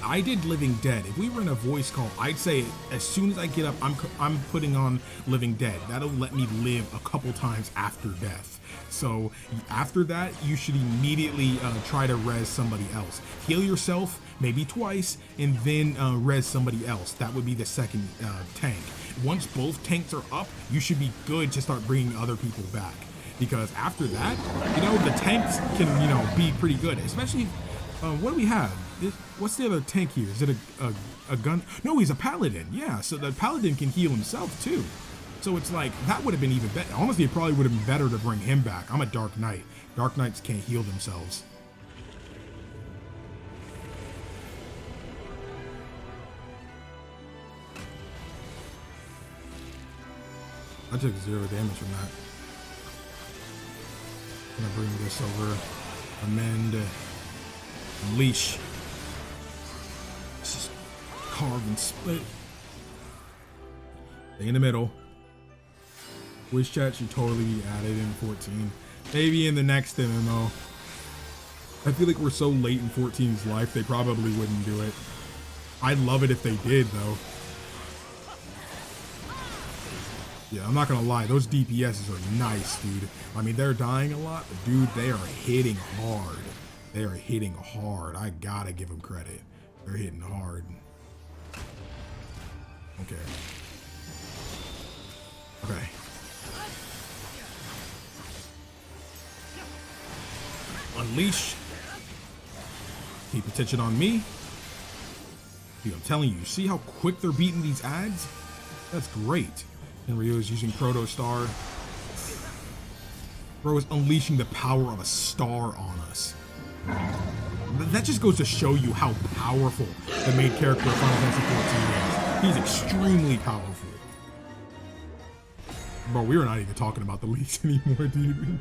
I did Living Dead. If we were in a voice call, I'd say as soon as I get up, I'm putting on Living Dead. That'll let me live a couple times after death. So after that, you should immediately try to res somebody else. Heal yourself, maybe twice, and then res somebody else. That would be the second tank. Once both tanks are up, you should be good to start bringing other people back. Because after that, the tanks can, be pretty good. Especially, what do we have? What's the other tank here? Is it a gun? No, he's a paladin. Yeah, so the paladin can heal himself too. So it's like, that would have been even better. Honestly, it probably would have been better to bring him back. I'm a Dark Knight. Dark Knights can't heal themselves. I took 0 damage from that. I'm gonna bring this over. Amend. Unleash. Just carve and split. Stay in the middle. Voice chat should totally be added in 14. Maybe in the next MMO. I feel like we're so late in 14's life, they probably wouldn't do it. I'd love it if they did, though. Yeah, I'm not gonna lie, those DPSs are nice, dude. I mean, they're dying a lot, but dude, they are hitting hard. They are hitting hard. I gotta give them credit. They're hitting hard. Okay. Okay. Unleash. Keep attention on me. Dude, I'm telling you, see how quick they're beating these ads? That's great. And Ryu is using Protostar. Bro is unleashing the power of a star on us. That just goes to show you how powerful the main character of Final Fantasy XIV is. He's extremely powerful. Bro, we are not even talking about the leaks anymore, dude.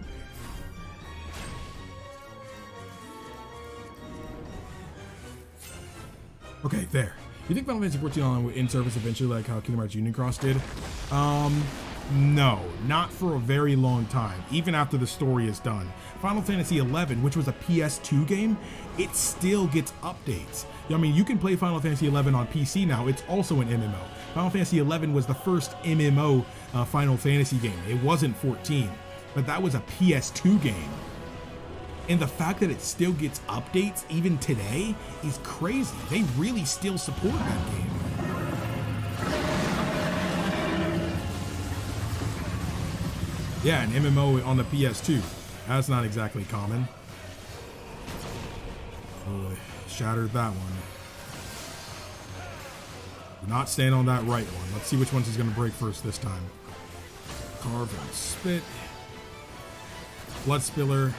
Okay, there. You think Final Fantasy XIV Online will in-service eventually like how Kingdom Hearts Union Cross did? No, not for a very long time, even after the story is done. Final Fantasy XI, which was a PS2 game, it still gets updates. I mean, you can play Final Fantasy XI on PC now. It's also an MMO. Final Fantasy XI was the first MMO Final Fantasy game. It wasn't 14, but that was a PS2 game. And the fact that it still gets updates even today is crazy. They really still support that game. Yeah, an MMO on the PS2. That's not exactly common. Oh, shattered that one. Do not stand on that right one. Let's see which ones he's going to break first this time. Carve and Spit. Blood Spiller.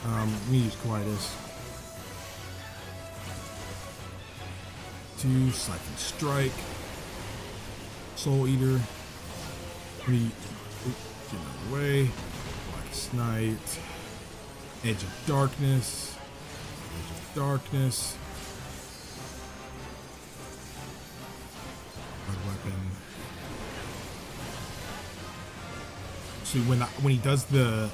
Let me use Quietus. 2, Siphon Strike. Soul Eater. 3, get out of the way. Black Knight. Edge of Darkness. Edge of Darkness. Red Weapon. So when he does the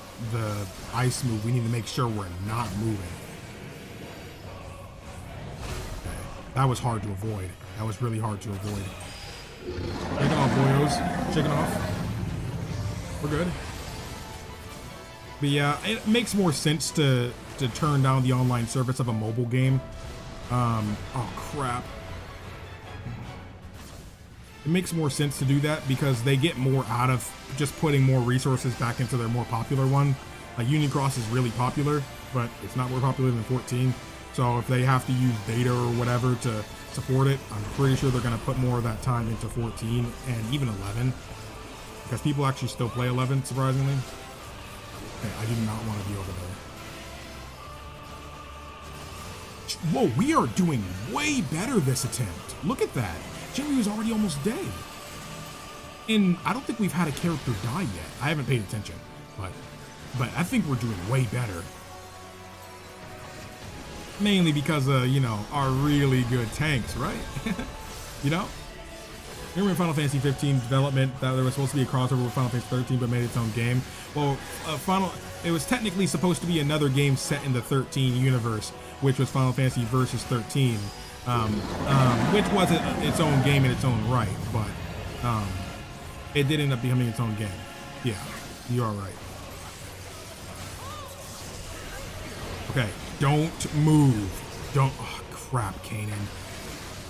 ice move, we need to make sure we're not moving. Okay. That was hard to avoid. That was really hard to avoid. Shake it off, boyos. Shake it off. We're good. But yeah, it makes more sense to turn down the online service of a mobile game. Oh crap. It makes more sense to do that because they get more out of just putting more resources back into their more popular one. Like Union Cross is really popular, but it's not more popular than 14. So if they have to use data or whatever to support it, I'm pretty sure they're going to put more of that time into 14 and even 11. Because people actually still play 11, surprisingly. Okay, I do not want to be over there. Whoa, we are doing way better this attempt. Look at that. Jinryu is already almost dead. And I don't think we've had a character die yet. I haven't paid attention, but I think we're doing way better. Mainly because of, you know, our really good tanks, right? You know? Remember in Final Fantasy 15 development that there was supposed to be a crossover with Final Fantasy 13 but made its own game? Well, it was technically supposed to be another game set in the 13 universe, which was Final Fantasy Versus 13. Which was its own game in its own right, but it did end up becoming its own game. Yeah, you are right. Okay, don't move. Oh crap, Kanan.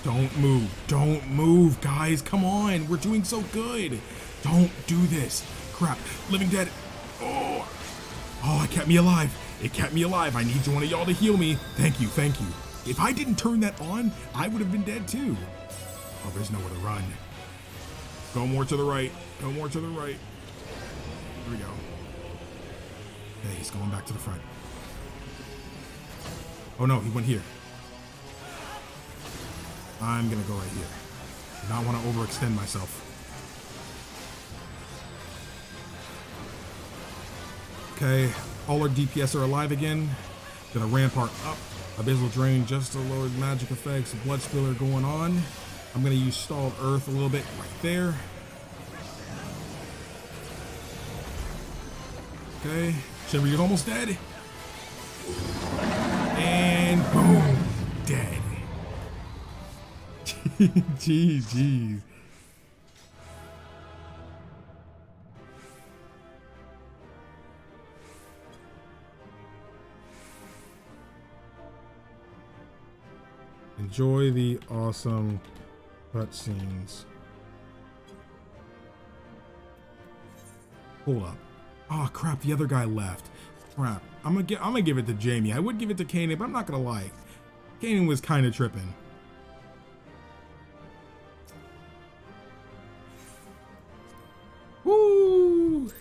Don't move. Don't move, guys. Come on, we're doing so good. Don't do this. Crap, Living Dead. Oh, it kept me alive. It kept me alive. I need one of y'all to heal me. Thank you, thank you. If I didn't turn that on, I would have been dead too. Oh, there's nowhere to run. Go more to the right. Go more to the right. Here we go. Okay, he's going back to the front. Oh no, he went here. I'm gonna go right here. Do not want to overextend myself. Okay, all our DPS are alive again. Gonna rampart up. Abyssal Drain just to lower magic effects. Blood Spiller going on. I'm going to use Stalled Earth a little bit right there. Okay. Shinryu's almost dead. And boom. Dead. Jeez. Enjoy the awesome cutscenes. Hold up. Oh crap, the other guy left. Crap. I'm gonna give it to Jamie. I would give it to Kanan, but I'm not gonna lie. Kanan was kind of tripping. Woo!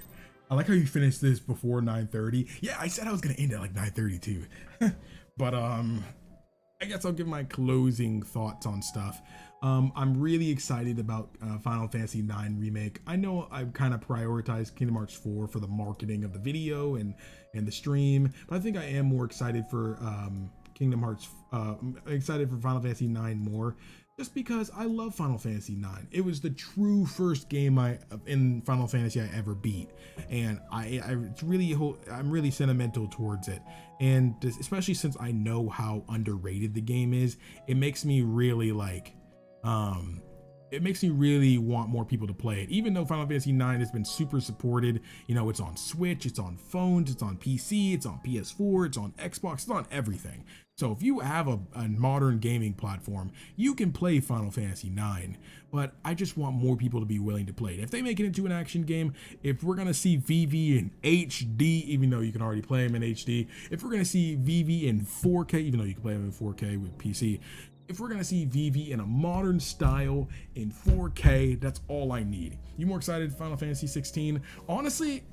I like how you finished this before 9:30. Yeah, I said I was gonna end at like 9:30 too. But I guess I'll give my closing thoughts on stuff. I'm really excited about Final Fantasy IX Remake. I know I've kind of prioritized Kingdom Hearts 4 for the marketing of the video and the stream, but I think I am more excited for Kingdom Hearts. Excited for Final Fantasy IX more, just because I love Final Fantasy IX. It was the true first game in Final Fantasy I ever beat, and I'm really sentimental towards it. And especially since I know how underrated the game is, it makes me really like, it makes me really want more people to play it. Even though Final Fantasy IX has been super supported, you know, it's on Switch, it's on phones, it's on PC, it's on PS4, it's on Xbox, it's on everything. So if you have a modern gaming platform, you can play Final Fantasy IX, but I just want more people to be willing to play it. If they make it into an action game, if we're gonna see Vivi in HD, even though you can already play him in HD, if we're gonna see Vivi in 4K, even though you can play him in 4K with PC, if we're gonna see Vivi in a modern style in 4K, that's all I need. You more excited for Final Fantasy 16? Honestly,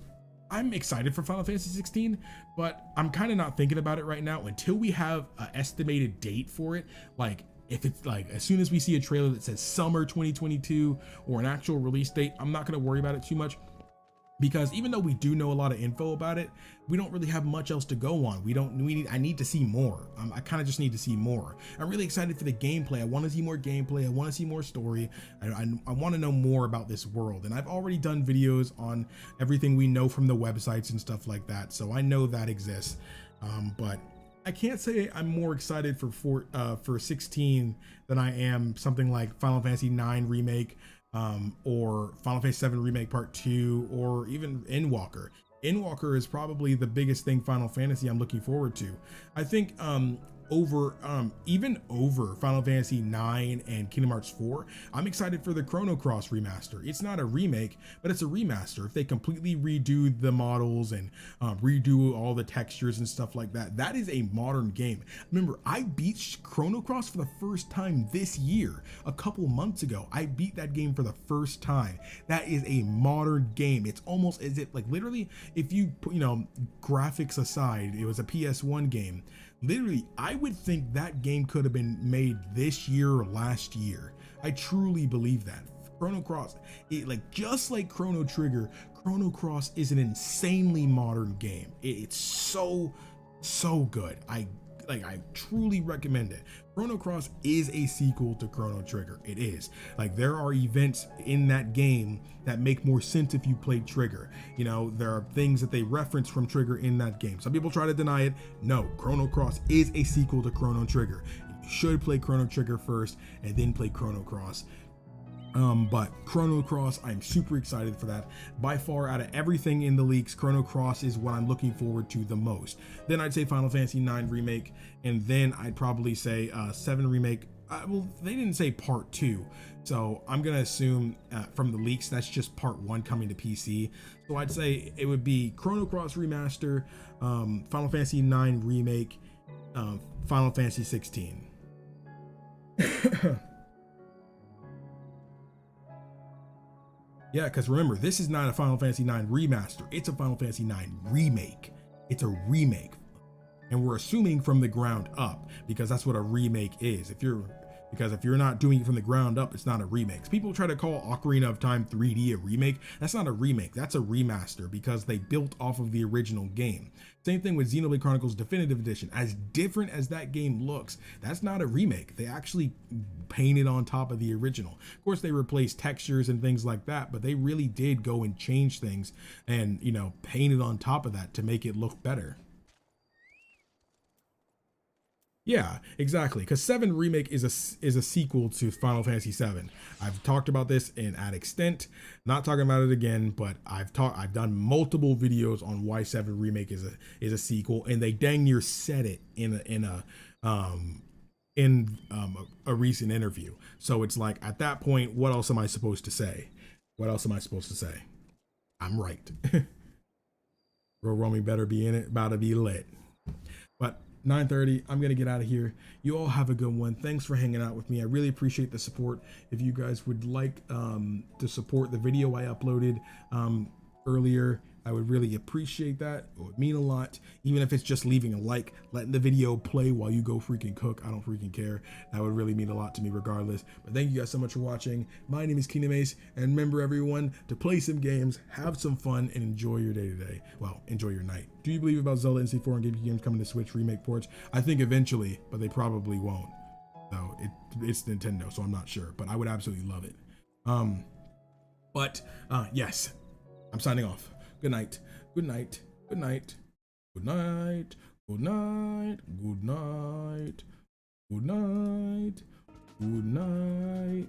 I'm excited for Final Fantasy 16, but I'm kind of not thinking about it right now until we have an estimated date for it. Like, if it's like, as soon as we see a trailer that says summer 2022 or an actual release date, I'm not going to worry about it too much. Because even though we do know a lot of info about it, we don't really have much else to go on. I need to see more. I kind of just need to see more. I'm really excited for the gameplay. I want to see more gameplay. I want to see more story. I want to know more about this world. And I've already done videos on everything we know from the websites and stuff like that. So I know that exists. But I can't say I'm more excited for 16 than I am something like Final Fantasy IX Remake, or Final Fantasy VII Remake Part 2, or even Endwalker. Endwalker is probably the biggest thing Final Fantasy I'm looking forward to. I think even over Final Fantasy 9 and Kingdom Hearts 4, I'm excited for the Chrono Cross remaster. It's not a remake, but it's a remaster. If they completely redo the models and redo all the textures and stuff like that, that is a modern game. Remember, I beat Chrono Cross for the first time this year. A couple months ago, I beat that game for the first time. That is a modern game. It's almost as if, like, literally, if you put, you know, graphics aside, it was a PS1 game. Literally, I would think that game could have been made this year or last year. I truly believe that. Chrono Cross, just like Chrono Trigger, Chrono Cross is an insanely modern game. It's so good. I truly recommend it. Chrono Cross is a sequel to Chrono Trigger. It is. Like, there are events in that game that make more sense if you played Trigger. You know, there are things that they reference from Trigger in that game. Some people try to deny it. No, Chrono Cross is a sequel to Chrono Trigger. You should play Chrono Trigger first and then play Chrono Cross. But Chrono Cross, I'm super excited for that. By far, out of everything in the leaks, Chrono Cross is what I'm looking forward to the most. Then I'd say Final Fantasy IX Remake, and then I'd probably say 7 Remake. Well, they didn't say Part 2, so I'm gonna assume from the leaks that's just Part 1 coming to PC. So I'd say it would be Chrono Cross Remaster, Final Fantasy IX Remake, Final Fantasy 16. Yeah, because remember, this is not a Final Fantasy IX remaster. It's a Final Fantasy IX remake. It's a remake. And we're assuming from the ground up, because that's what a remake is. If you're not doing it from the ground up, it's not a remake. People try to call Ocarina of Time 3D a remake. That's not a remake. That's a remaster, because they built off of the original game. Same thing with Xenoblade Chronicles Definitive Edition. As different as that game looks, that's not a remake. They actually painted on top of the original. Of course, they replaced textures and things like that, but they really did go and change things and, you know, painted on top of that to make it look better. Yeah, exactly. Because 7 Remake is a sequel to Final Fantasy 7. I've talked about this at extent. Not talking about it again, but I've done multiple videos on why 7 Remake is a sequel, and they dang near said it in a recent interview. So it's like, at that point, what else am I supposed to say? What else am I supposed to say? I'm right. Royal Rumble better be in it, about to be lit. But 9:30, I'm gonna get out of here. You all have a good one. Thanks for hanging out with me. I really appreciate the support. If you guys would like to support the video I uploaded earlier, I would really appreciate that. It would mean a lot. Even if it's just leaving a like, letting the video play while you go freaking cook. I don't freaking care. That would really mean a lot to me regardless. But thank you guys so much for watching. My name is Kingdom Ace, and remember everyone to play some games, have some fun, and enjoy your day today. Well, enjoy your night. Do you believe about Zelda NC4 and GameCube games coming to Switch remake ports? I think eventually, but they probably won't. So it's Nintendo, so I'm not sure, but I would absolutely love it. Yes, I'm signing off. Good night. Good night. Good night. Good night. Good night. Good night. Good night. Good night.